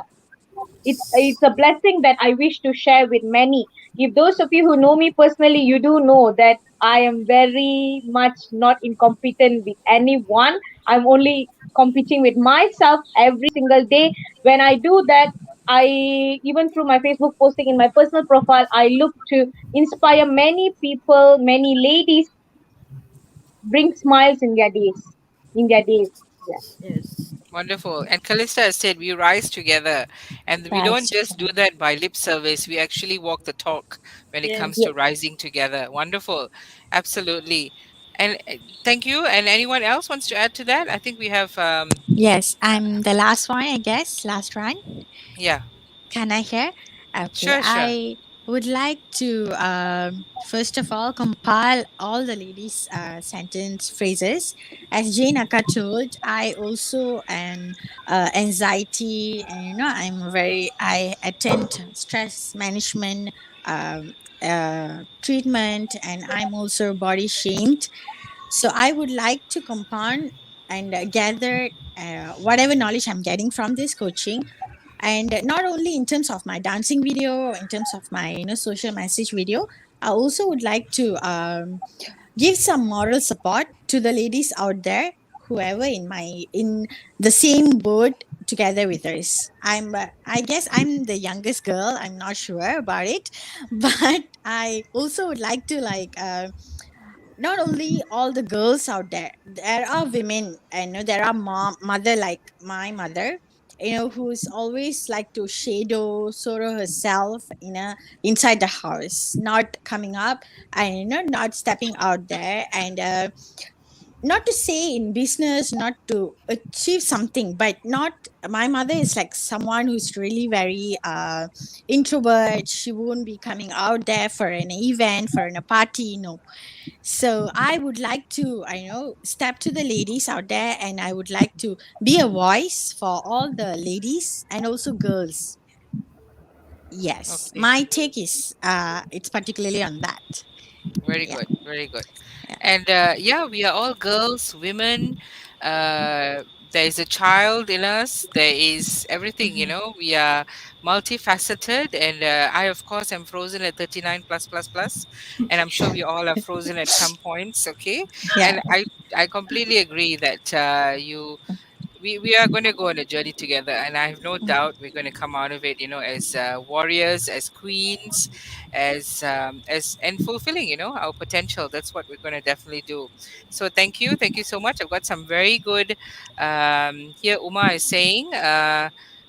It's a blessing that I wish to share with many. If those of you who know me personally, you do know that I am very much not incompetent with anyone. I'm only competing with myself every single day. When I do that, I, even through my Facebook posting in my personal profile, I look to inspire many people, many ladies, bring smiles in their days. In their days. Yeah. Yes. Wonderful. And Calista has said we rise together, and we don't That's just do that by lip service. We actually walk the talk when it comes Yes. Yes. to rising together. Wonderful. Absolutely. And thank you. And anyone else wants to add to that? I think we have yes. I'm the last one, I guess. Last one. yeah. Can I hear? Okay, Sure, sure. I would like to first of all compile all the ladies' sentence phrases. As Jane Akka told, I also am anxiety, and I attend stress management treatment, and I'm also body shamed. So I would like to compound and gather whatever knowledge I'm getting from this coaching, and not only in terms of my dancing video, in terms of my social message video. I also would like to give some moral support to the ladies out there, whoever in the same boat together with us. I guess I'm the youngest girl, I'm not sure about it, but I also would like to not only all the girls out there, there are women, and there are mother like my mother, who's always like to shadow sorrow herself inside the house, not coming up, and not stepping out there, and not to say in business, not to achieve something, but not, my mother is like someone who's really very introvert. She won't be coming out there for an event, for a party, no. So I would like to, step to the ladies out there, and I would like to be a voice for all the ladies and also girls. Yes, Okay. my take is it's particularly on that. Very Yeah, good. Very good. yeah. And yeah, we are all girls, women. There is a child in us. There is everything, We are multifaceted. And I, of course, am frozen at 39 plus, plus, plus. And I'm sure we all are frozen at some points. Okay. Yeah. And I completely agree that we are going to go on a journey together, and I have no doubt we're going to come out of it, as warriors, as queens, as and fulfilling, our potential. That's what we're going to definitely do. So thank you so much. I've got some very good here. Uma is saying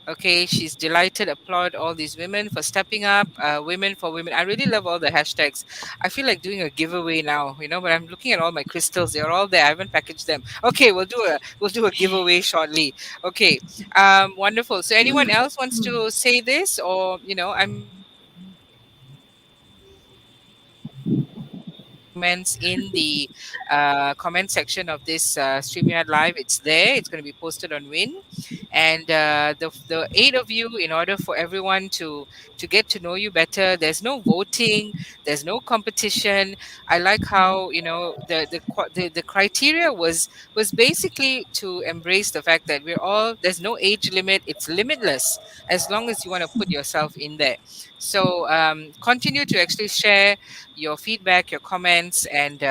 okay, she's delighted, applaud all these women for stepping up, women for women. I really love all the hashtags. I feel like doing a giveaway now, but I'm looking at all my crystals. They're all there. I haven't packaged them. Okay, we'll do a giveaway shortly. Okay, wonderful. So anyone else wants to say this, or I'm sure we all have comments in the comment section of this StreamYard Live. It's there. It's going to be posted on Win. And the eight of you, in order for everyone to get to know you better, there's no voting, there's no competition. I like how the criteria was basically to embrace the fact that there's no age limit. It's limitless as long as you want to put yourself in there. So continue to actually share your feedback, your comments, and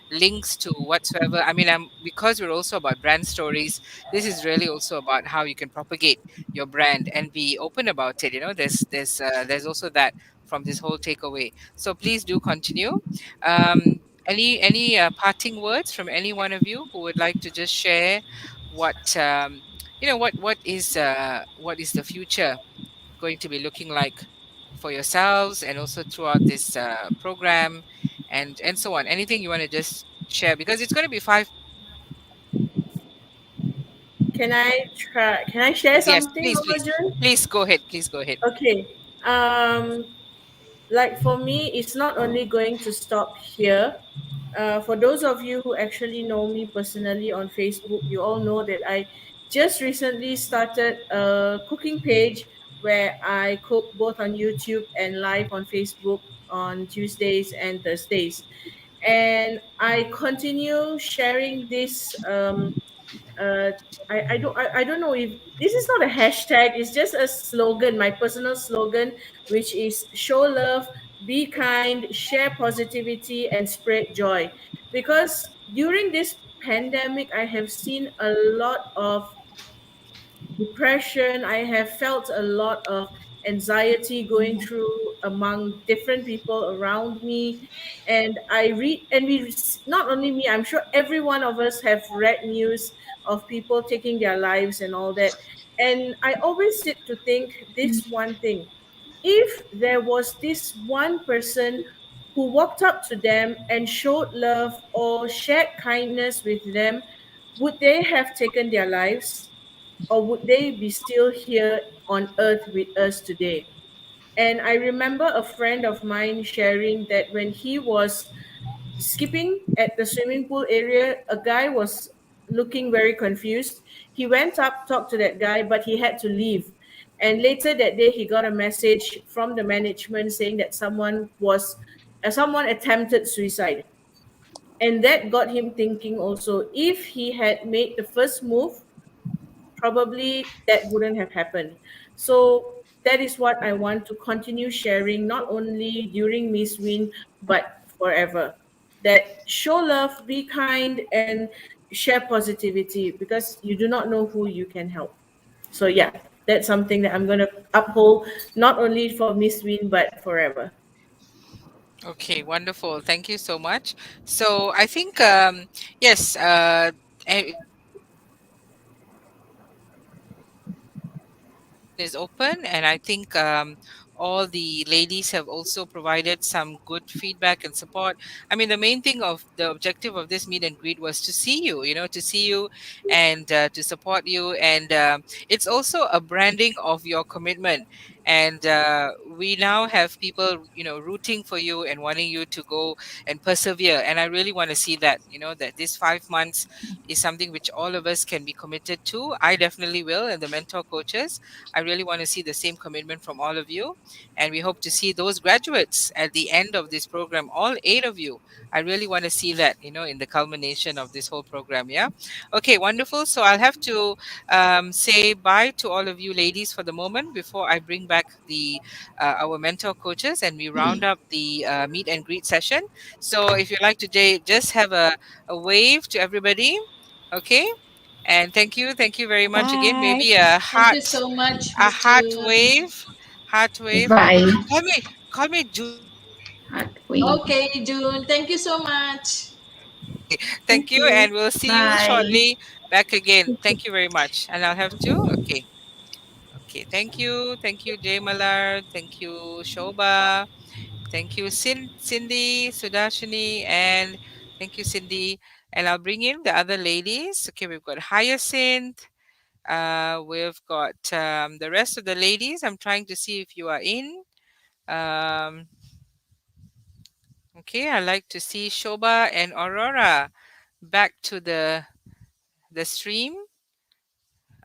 links to whatsoever. I mean, because we're also about brand stories, this is really also about how you can propagate your brand and be open about it. There's also that from this whole takeaway. So please do continue. Any parting words from any one of you who would like to just share what what is the future going to be looking like for yourselves and also throughout this program and so on. Anything you want to just share, because it's going to be 5 months. Can I share Yes, something, please, Mama please, June? please go ahead. Please go ahead. Okay. Um, like for me, it's not only going to stop here. For those of you who actually know me personally on Facebook, you all know that I just recently started a cooking page where I cook both on YouTube and live on Facebook on Tuesdays and Thursdays. And I continue sharing this uh, I don't know if this is not a hashtag, it's just a slogan, my personal slogan, which is show love, be kind, share positivity, and spread joy. Because during this pandemic, I have seen a lot of depression. I have felt a lot of anxiety going through among different people around me. And I read, and not only me, I'm sure every one of us have read news of people taking their lives and all that. And I always sit to think this one thing: if there was this one person who walked up to them and showed love or shared kindness with them, would they have taken their lives? Or would they be still here on earth with us today? And I remember a friend of mine sharing that when he was skipping at the swimming pool area, a guy was looking very confused. He went up, talked to that guy, but he had to leave. And later that day, he got a message from the management saying that someone attempted suicide. And that got him thinking also, if he had made the first move, probably that wouldn't have happened. So that is what I want to continue sharing, not only during Miss Win, but forever. That show love, be kind, and share positivity, because you do not know who you can help. So yeah, that's something that I'm gonna uphold, not only for Miss Win but forever. Okay, wonderful. Thank you so much. So I think yes, microphone is open, and I think all the ladies have also provided some good feedback and support. I mean, the main thing of the objective of this meet and greet was to see you, to see you and to support you, and it's also a branding of your commitment. And we now have people, rooting for you and wanting you to go and persevere. And I really want to see that, that this 5 months is something which all of us can be committed to. I definitely will, and the mentor coaches. I really want to see the same commitment from all of you. And we hope to see those graduates at the end of this program, all 8 of you. I really want to see that, in the culmination of this whole program. Yeah. Okay, wonderful. So I'll have to say bye to all of you ladies for the moment before I bring back the our mentor coaches and we round up the meet and greet session. So if you'd like to just have a wave to everybody. Okay. And thank you very much again. Bye. Maybe Thank you so much, a Miss heart June. wave, heart wave. Bye. Call me June. Wait. Okay, June. Thank you so much. Okay, Thank thank you, you. and we'll see you Bye. shortly back again. Thank you very much. And I'll have to. Okay, okay. Thank you, Jay Malar. Thank you, Shoba. Thank you, Cindy, Sudarshani, and thank you, Cindy. And I'll bring in the other ladies. Okay, we've got Hyacinth. We've got the rest of the ladies. I'm trying to see if you are in. Um, okay, I like to see Shobha and Aurora back to the stream.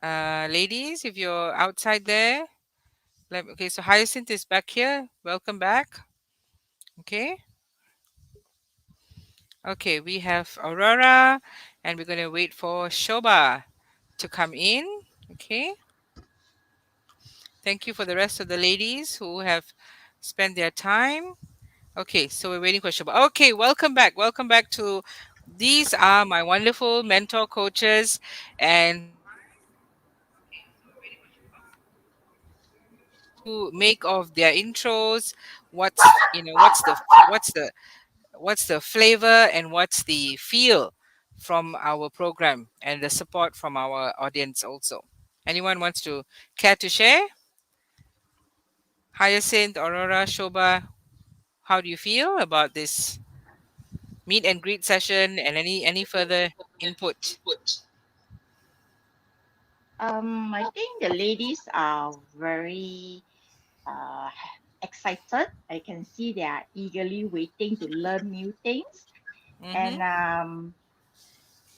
Ladies, if you're outside there, okay. So Hyacinth is back here. Welcome back. Okay, okay. We have Aurora, and we're gonna wait for Shobha to come in. Okay. Thank you for the rest of the ladies who have spent their time. Okay, so we're waiting for Shobha. Okay, welcome back. Welcome back to these are my wonderful mentor coaches, and to make of their intros. What's the what's the flavor and what's the feel from our program and the support from our audience also. Anyone wants to care to share? Hyacinth, Aurora, Shobha, how do you feel about this meet and greet session and any further input? I think the ladies are very excited. I can see they are eagerly waiting to learn new things. Mm-hmm. And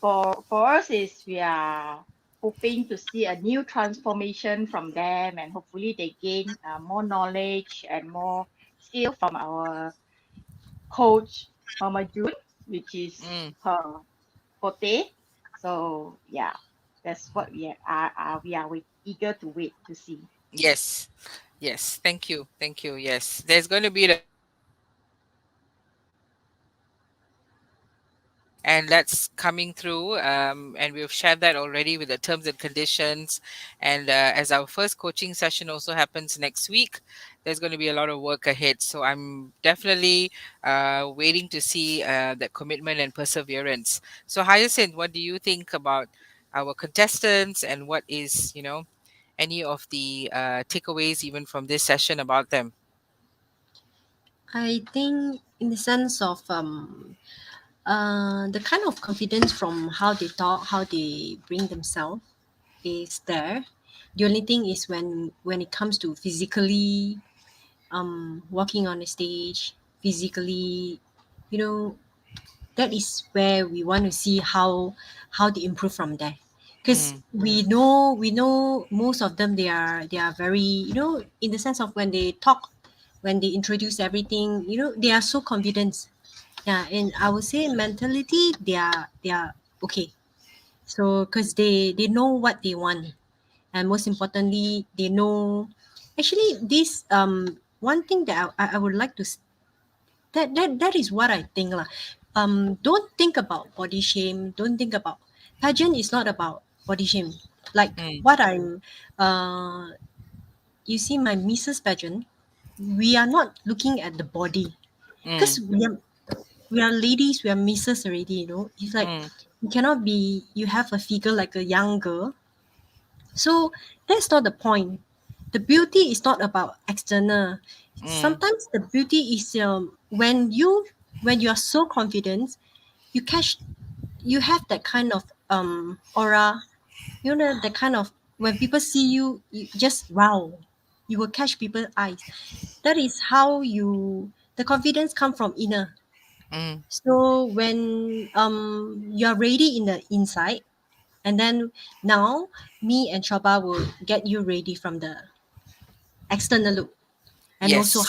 for us is we are hoping to see a new transformation from them, and hopefully they gain more knowledge and more skill from our coach Mama June, which is Mm. her forte. So yeah, that's what we are eager to wait to see. Yes. Yes. Thank you. Thank you. Yes. There's going to be a lot of and that's coming through, and we've shared that already with the terms and conditions, and as our first coaching session also happens next week, there's going to be a lot of work ahead, so I'm definitely waiting to see that commitment and perseverance. So Hyacinth, what do you think about our contestants, and what is, any of the takeaways even from this session about them? I think in the sense of the kind of confidence from how they talk, how they bring themselves is there. The only thing is when it comes to physically walking on the stage, physically, you know, that is where we want to see how they improve from there. Because Mm, we know most of them, they are very, in the sense of when they talk, when they introduce everything, they are so confident. Yeah, and I would say mentality, they are okay. So because they know what they want, and most importantly, they know. Actually, this one thing that I would like to that is what I think lah. Don't think about body shame. Don't think about pageant is not about body shame. Like mm, what I'm, you see, my Mrs. pageant, we are not looking at the body because mm, we are ladies, we are misses already. It's like mm, you cannot be. You have a figure like a young girl, so that's not the point. The beauty is not about external. mm, Sometimes the beauty is when you are so confident, you catch you have that kind of aura. That kind of when people see you, you just wow, you will catch people's eyes. That is how the confidence come from inner. mm. So when you are ready in the inside, and then now me and Shobha will get you ready from the external look, and also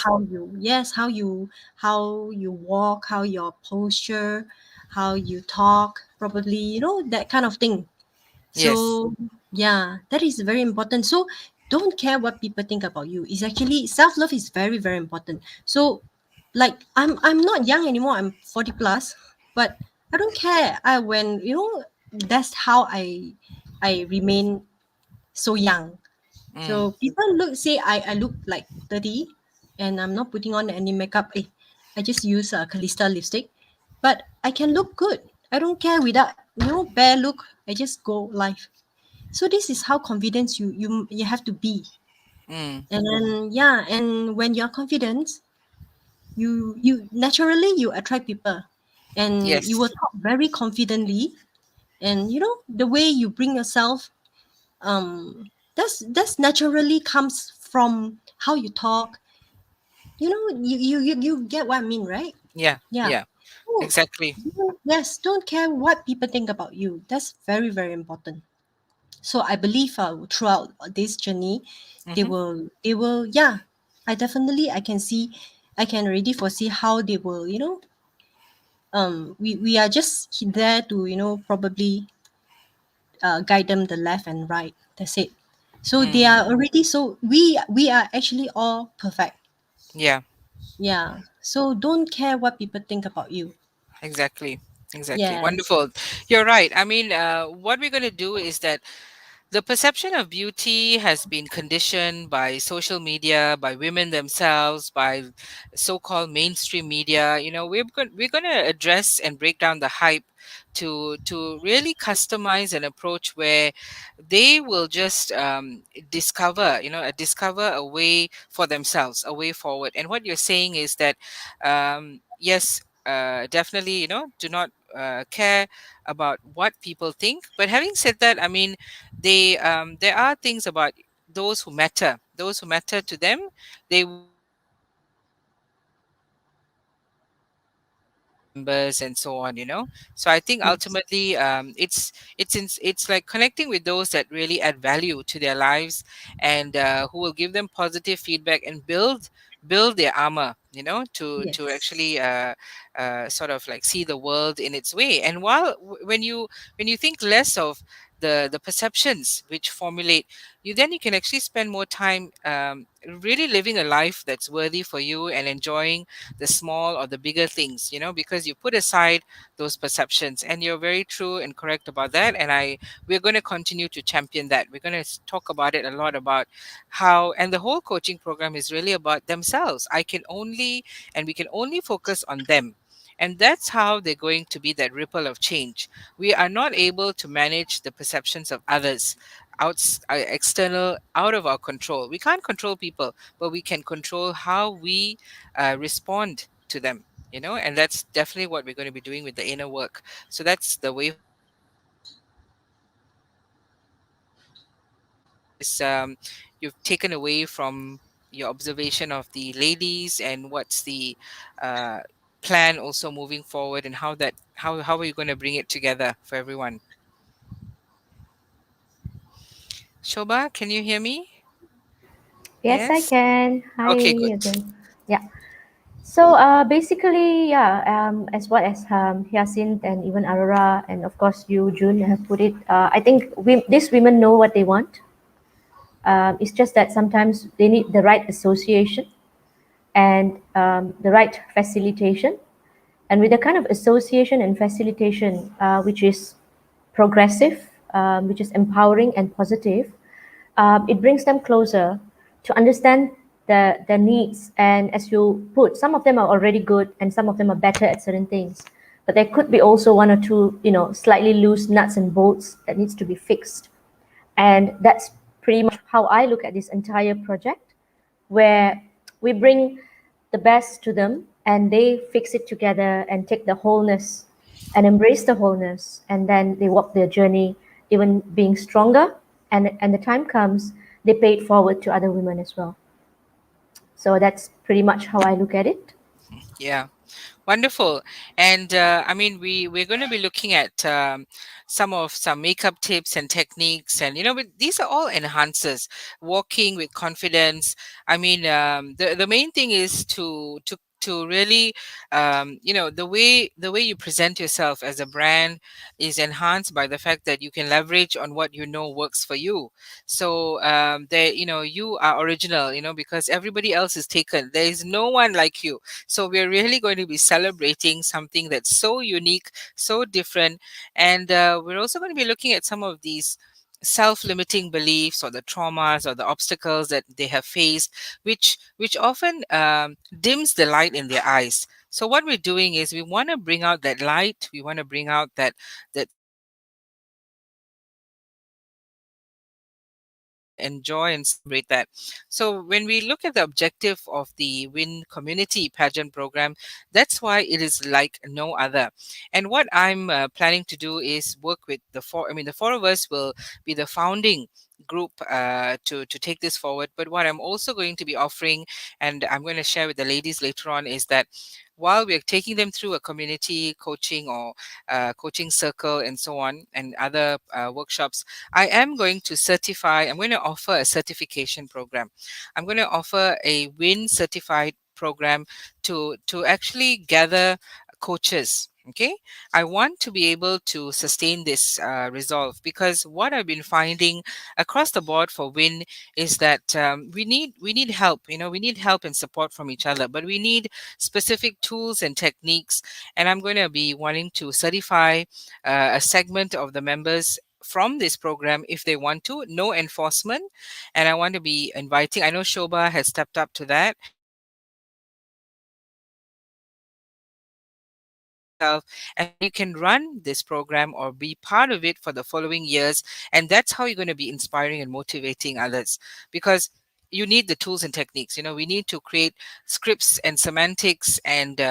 Yes, how you walk, how your posture, how you talk, probably that kind of thing. yes, So yeah, that is very important. So don't care what people think about you. It's actually self-love is very, very important. So like I'm not young anymore. I'm 40 plus, but I don't care. I when that's how I remain so young. mm, So people say I look like 30, and I'm not putting on any makeup. I just use a Calista lipstick, but I can look good. I don't care without bare look. I just go live. So this is how confident you have to be. mm. And then yeah, and when you're confident, you naturally you attract people, and you will Yes, talk very confidently, and the way you bring yourself, that's naturally comes from how you talk. You get what I mean, right? yeah, Yeah. yeah, So, exactly. yes, don't care what people think about you. That's very, very important. So I believe throughout this journey, Mm-hmm, yeah, I can see, I can already foresee how they will, we are just there to, probably guide them the left and right. That's it. So they mm, are already, so we are actually all perfect. yeah, Yeah. So don't care what people think about you. exactly, exactly. Yes. Wonderful. You're right. I mean, what we're going to do is that the perception of beauty has been conditioned by social media, by women themselves, by so-called mainstream media. We're going to address and break down the hype to really customize an approach where they will just discover a way for themselves, a way forward. And what you're saying is that yes, definitely, do not care about what people think. But having said that, I mean, there are things about those who matter to them. They will members and so on. So I think Yes. ultimately, it's like connecting with those that really add value to their lives, and who will give them positive feedback and build their armor, to Yes. actually sort of like see the world in its way. And when you think less of the perceptions which formulate you, then you can actually spend more time really living a life that's worthy for you and enjoying the small or the bigger things, because you put aside those perceptions. And you're very true and correct about that. And we're going to continue to champion that. We're going to talk about it a lot, about how, and the whole coaching program is really about themselves. We can only focus on them. And that's how they're going to be that ripple of change. We are not able to manage the perceptions of others, external, out of our control. We can't control people, but we can control how we respond to them. And that's definitely what we're going to be doing with the inner work. So that's the way forward. Is you've taken away from your observation of the ladies, and what's the uh, plan also moving forward, and how are you going to bring it together for everyone? Shoba, can you hear me? Yes, I Yes. can. Hi Okay, good. again. Yeah. So basically, yeah, as Hyacinth and even Aurora and of course you, June, have put it, I think these women know what they want. It's just that sometimes they need the right association and the right facilitation. And with the kind of association and facilitation which is progressive, which is empowering and positive, it brings them closer to understand their needs. And as you put, some of them are already good and some of them are better at certain things. But there could be also one or two, slightly loose nuts and bolts that needs to be fixed. And that's pretty much how I look at this entire project, where we bring the best to them and they fix it together and take the wholeness and embrace the wholeness. And then they walk their journey, even being stronger. And the time comes, they pay it forward to other women as well. So that's pretty much how I look at it. Yeah. Wonderful. And I mean, we're going to be looking at some makeup tips and techniques, and but these are all enhancers. Walking with confidence. I mean, the main thing is to really the way you present yourself as a brand is enhanced by the fact that you can leverage on what works for you. So there you are original, because everybody else is taken. There is no one like you. So we're really going to be celebrating something that's so unique, so different. And we're also going to be looking at some of these self-limiting beliefs, or the traumas, or the obstacles that they have faced, which often dims the light in their eyes. So what we're doing is we want to bring out that light. We want to bring out that spark in them, and enjoy and celebrate that. So when we look at the objective of the WIN Community Pageant program, that's why it is like no other. And what I'm planning to do is work with the four of us will be the founding group to take this forward. But what I'm also going to be offering, and I'm going to share with the ladies later on, is that while we're taking them through a community coaching or coaching circle and so on, and other workshops, I'm going to offer a certification program. I'm going to offer a WIN certified program to actually gather coaches. Okay, I want to be able to sustain this resolve, because what I've been finding across the board for WIN is that we need help. We need help and support from each other, but we need specific tools and techniques. And I'm going to be wanting to certify a segment of the members from this program if they want to. No enforcement. And I want to be inviting, I know Shobha has stepped up to that. And then you can run this program or be part of it for the following years. And that's how you're going to be inspiring and motivating others, because you need the tools and techniques. We need to create scripts and semantics and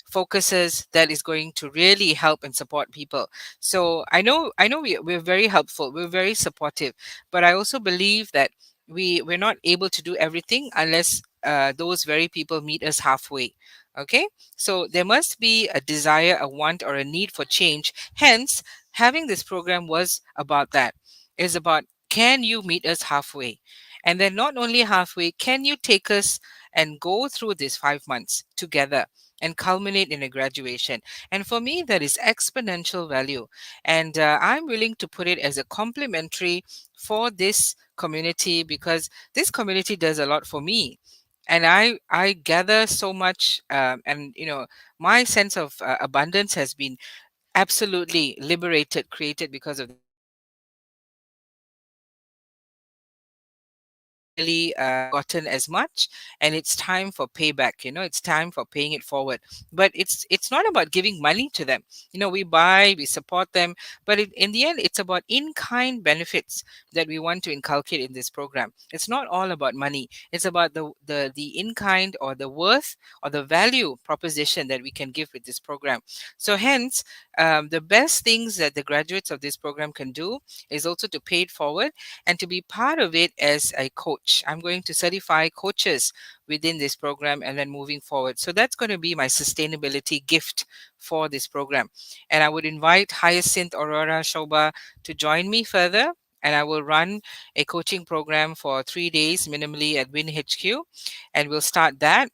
focuses that is going to really help and support people. So I know we're very helpful, we're very supportive, but I also believe that we're not able to do everything unless those very people meet us halfway. Okay, so there must be a desire, a want, or a need for change. Hence, having this program was about that. It is about, can you meet us halfway? And then not only halfway, can you take us and go through these 5 months together and culminate in a graduation? And for me, that is exponential value. And I'm willing to put it as a complimentary for this community, because this community does a lot for me. And I gather so much, and my sense of abundance has been absolutely liberated, created because of really gotten as much, and it's time for payback. It's time for paying it forward. But it's not about giving money to them. We buy, we support them, but in the end, it's about in-kind benefits that we want to inculcate in this program. It's not all about money. It's about the in-kind, or the worth, or the value proposition that we can give with this program. So hence, the best things that the graduates of this program can do is also to pay it forward and to be part of it as a coach. I'm going to certify coaches within this program and then moving forward. So that's going to be my sustainability gift for this program. And I would invite Hyacinth, Aurora, Shobha to join me further. And I will run a coaching program for 3 days minimally at WIN HQ. And we'll start that.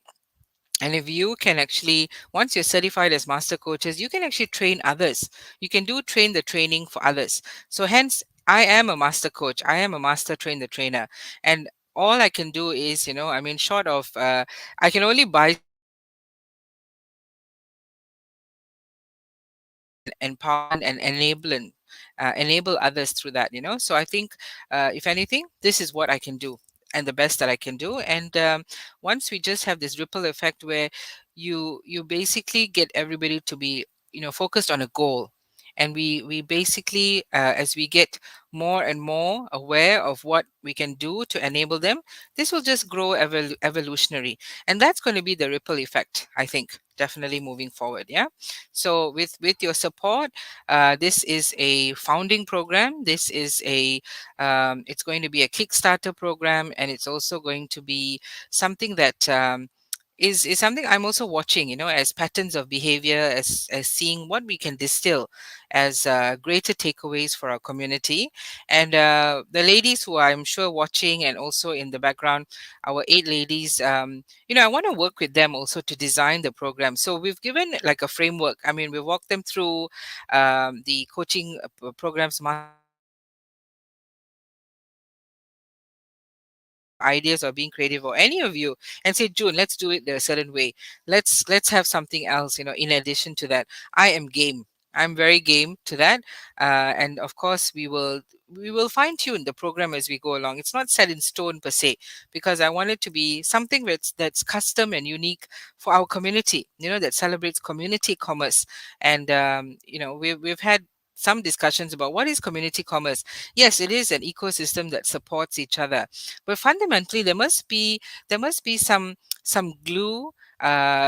And if you can actually, once you're certified as master coaches, you can actually train others. You can train the training for others. So hence, I am a master coach. I am a master train the trainer. And all I can do is, short of, I can only buy empowerment and enable others through that. So I think, if anything, this is what I can do, and the best that I can do. And once we just have this ripple effect where you basically get everybody to be focused on a goal, and we basically, as we get more and more aware of what we can do to enable them, this will just grow evolutionary, and that's going to be the ripple effect, I think, definitely moving forward. Yeah. So with your support, this is a founding program. This is it's going to be a Kickstarter program, and it's also going to be something that is something I'm also watching, as patterns of behavior, as seeing what we can distill as greater takeaways for our community. And the ladies who I'm sure watching, and also in the background, our 8 ladies, I want to work with them also to design the program. So we've given like a framework. I mean, we walked them through the coaching programs, ideas or being creative, or any of you, and say, June, let's do it a certain way. Let's have something else, in addition to that. I am game. I'm very game to that. And of course, we will fine tune the program as we go along. It's not set in stone per se, because I want it to be something that's custom and unique for our community, that celebrates community commerce. And we've had some discussions about what is community commerce. Yes, it is an ecosystem that supports each other, but fundamentally there must be some glue,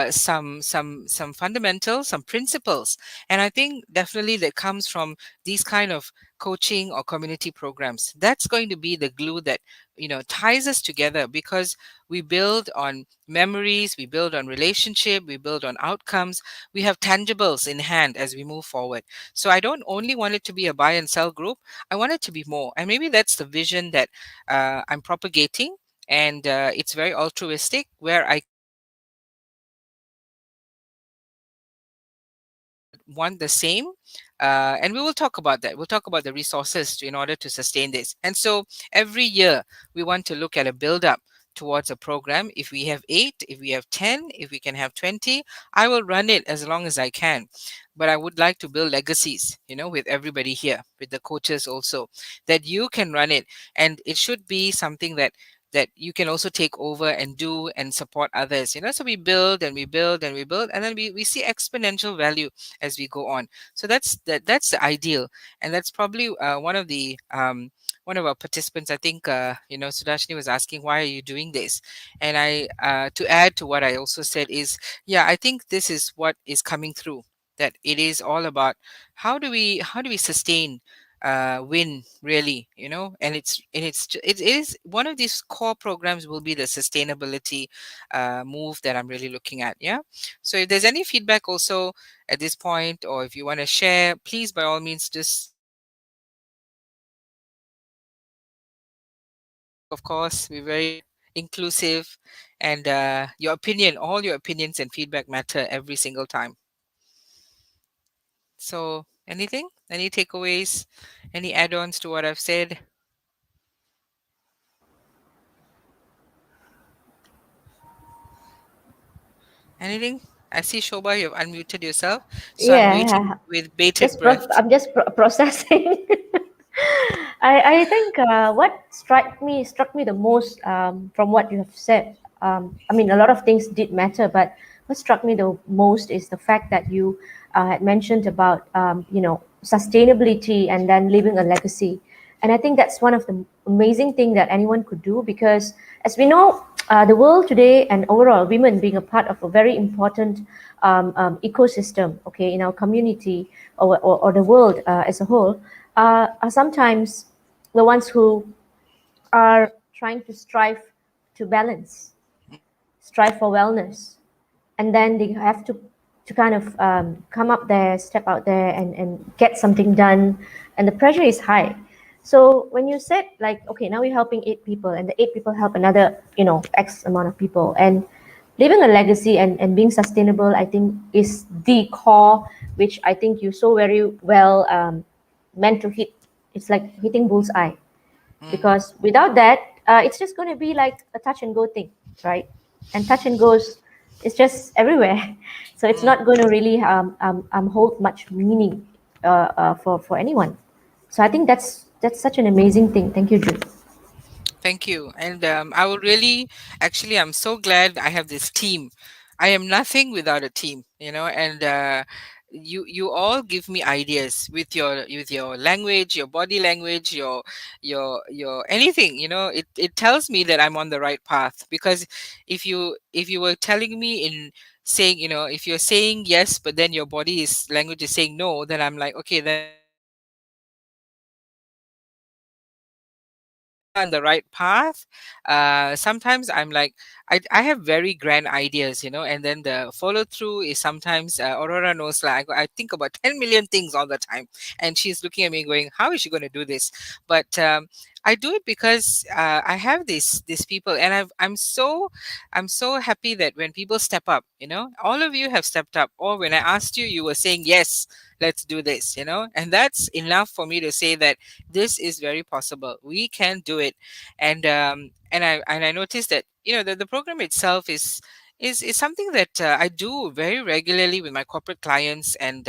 some fundamentals, some principles. And I think definitely that comes from these kind of coaching or community programs. That's going to be the glue that ties us together, because we build on memories, we build on relationship, we build on outcomes. We have tangibles in hand as we move forward. So I don't only want it to be a buy and sell group. I want it to be more. And maybe that's the vision that I'm propagating. And it's very altruistic, where I want the same. And we will talk about that. We'll talk about the resources in order to sustain this. And so every year we want to look at a build up towards a program. If we have 8, if we have 10, if we can have 20, I will run it as long as I can. but I would like to build legacies, with everybody here, with the coaches also, that you can run it, and it should be something that you can also take over and do and support others. So we build and we build and we build, and then we see exponential value as we go on. So that's the ideal, and that's probably one of our participants, I think, Sudarshani was asking, why are you doing this? And I, to add to what I also said is, yeah, I think this is what is coming through, that it is all about how do we sustain WIN, really, and it is one of these core programs will be the sustainability move that I'm really looking at. Yeah. So if there's any feedback also at this point, or if you want to share, please by all means just of course, we're very inclusive, and all your opinions and feedback matter every single time. So anything, any takeaways, any add-ons to what I've said? Anything? I see, Shobha, you've unmuted yourself, so I'm waiting Yeah, with bated breath. I'm just processing. I think what struck me the most from what you have said. I mean, a lot of things did matter, but what struck me the most is the fact that you had mentioned about sustainability and then leaving a legacy. And I think that's one of the amazing thing that anyone could do, because as we know, the world today and overall women being a part of a very important ecosystem, okay, in our community, or the world as a whole, are sometimes the ones who are trying to strive for wellness, and then they have to kind of come up there, step out there, and get something done, and the pressure is high. So when you said, like, okay, now you're helping 8 people, and the 8 people help another, X amount of people, and leaving a legacy and being sustainable, I think is the core, which I think you so very well meant to hit. It's like hitting bullseye, because without that, it's just going to be like a touch and go thing, right? And touch and goes, it's just everywhere. So it's not going to really hold much meaning for anyone. So I think that's such an amazing thing. Thank you, Jude. Thank you. And I would really, actually, I'm so glad I have this team. I am nothing without a team, and you all give me ideas with your language, your body language, your anything, it tells me that I'm on the right path. Because if you were telling me in saying, if you're saying yes, but then your body is language is saying no, then I'm like, okay, then on the right path. Sometimes I'm like, I have very grand ideas, and then the follow through is sometimes, Aurora knows, like I think about 10 million things all the time, and she's looking at me going, how is she going to do this? But I do it because I have these people, and I'm so happy that when people step up, all of you have stepped up, or when I asked you, you were saying yes, let's do this, and that's enough for me to say that this is very possible. We can do it. And I noticed that, the program itself is something that I do very regularly with my corporate clients. And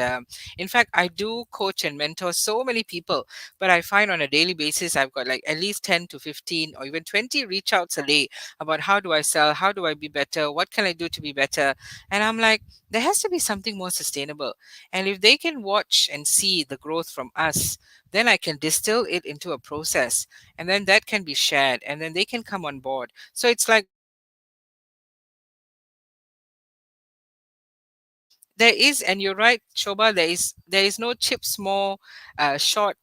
in fact, I do coach and mentor so many people, but I find on a daily basis I've got like at least 10 to 15 or even 20 reach outs a day about how do I sell, how do I be better, what can I do to be better. And I'm like, there has to be something more sustainable. And if they can watch and see the growth from us, then I can distill it into a process, and then that can be shared, and then they can come on board. So it's like, there is, and you're right, Shoba, there is no chip small short,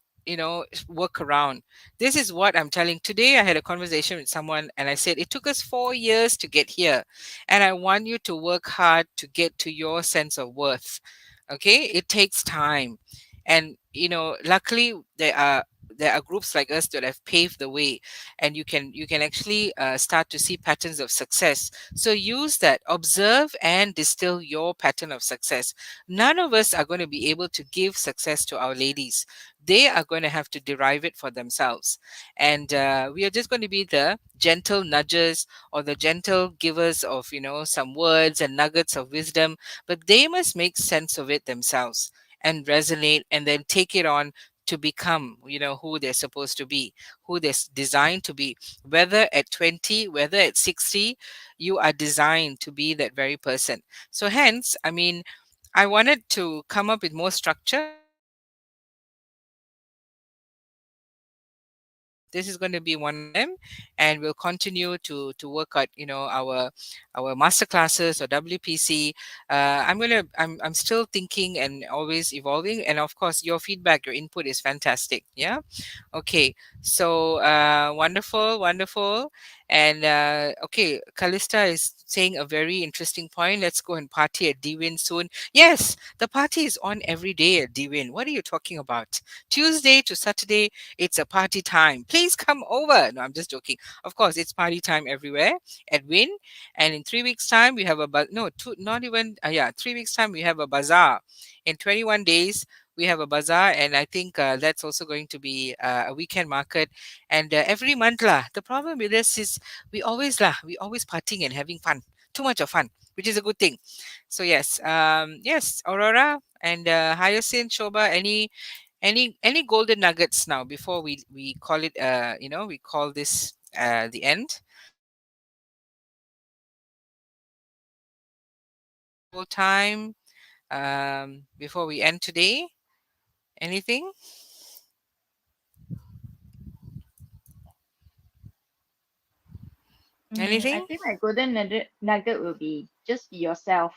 work around. This is what I'm telling. Today I had a conversation with someone, and I said, it took us 4 years to get here, and I want you to work hard to get to your sense of worth. Okay, it takes time. And luckily there are groups like us that have paved the way, and you can actually start to see patterns of success. So use that, observe and distill your pattern of success. None of us are going to be able to give success to our ladies they are going to have to derive it for themselves. And we are just going to be the gentle nudges or the gentle givers of, some words and nuggets of wisdom, but they must make sense of it themselves and resonate and then take it on to become, who they're supposed to be, who they're designed to be. Whether at 20, whether at 60, you are designed to be that very person. So hence, I mean, I wanted to come up with more structure. This is going to be one of them, and we'll continue to work out, our master classes or WPC. I'm still thinking and always evolving, and of course, your feedback, your input is fantastic. Yeah. Okay. So wonderful, wonderful. And okay, Callista is saying a very interesting point. Let's go and party at DWIN soon. Yes, the party is on every day at DWIN. What are you talking about? Tuesday to Saturday, it's a party time. Please come over. No, I'm just joking. Of course, it's party time everywhere at WIN. And in 3 weeks' time, we have no, two, not even, yeah, 3 weeks' time, we have a bazaar. In 21 days, we have a bazaar, and I think that's also going to be a weekend market. And every month, lah. The problem with this is we always partying and having fun, too much of fun, which is a good thing. So yes, yes, Aurora and Hyacinth, Shobha, any golden nuggets now before we call it we call this the end full time before we end today? Anything? I Anything? think my golden nugget will be just be yourself,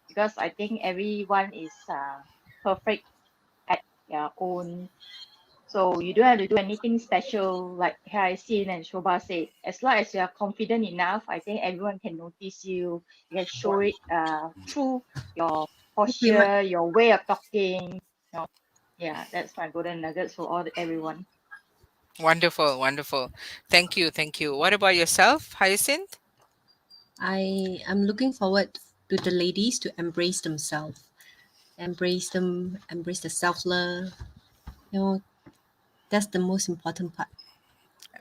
because I think everyone is perfect at their own. So you don't have to do anything special, like Hyacinth and Shobha said. As long as you are confident enough, I think everyone can notice you. You can show it through your Okay, my, posture, your way of talking. Yeah, that's my golden nuggets for everyone. Wonderful, wonderful. Thank you, thank you. What about yourself, Hyacinth? I am looking forward to the ladies to embrace themselves, embrace the self love. You know, that's the most important part.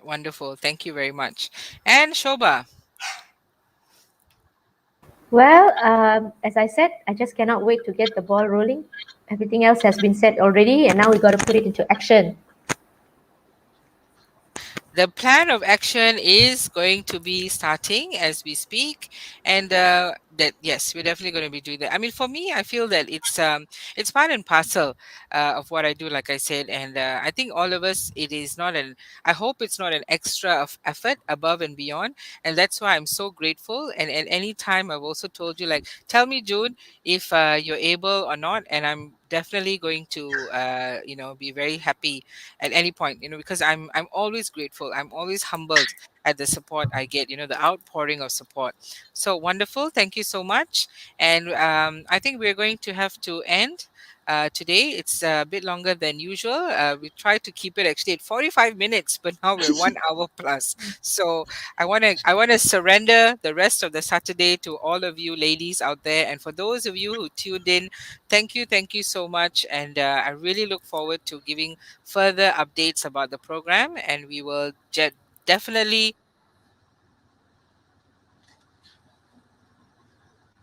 Wonderful. Thank you very much. And Shobha. Well, as I said, I just cannot wait to get the ball rolling. Everything else has been said already, and now we got to put it into action. The plan of action is going to be starting as we speak, and that yes, we're definitely going to be doing that. I mean, for me, I feel that it's part and parcel of what I do, like I said, and I think all of us, it is not an. I hope it's not an extra of effort above and beyond, and that's why I'm so grateful. And at any time, I've also told you, like, tell me, June, if you're able or not, and I'm definitely going to be very happy at any point, because I'm always grateful, I'm always humbled at the support I get, the outpouring of support. So wonderful, thank you so much. And I think we're going to have to end today. It's a bit longer than usual. We tried to keep it actually at 45 minutes, but now we're 1 hour plus. So I want to surrender the rest of the Saturday to all of you ladies out there, and for those of you who tuned in, thank you so much. And I really look forward to giving further updates about the program, and we will definitely.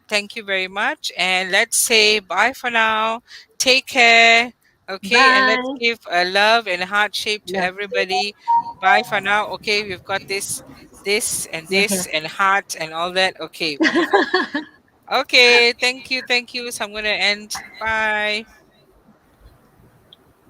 Thank you very much, and let's say bye for now. Take care. Okay, and let's Bye. give a love and a heart shape to Yeah, everybody. Bye for now. Okay, we've got yeah, yeah. this and heart and all that. Okay, wonderful. Okay, thank you, thank you. So I'm gonna end. Bye.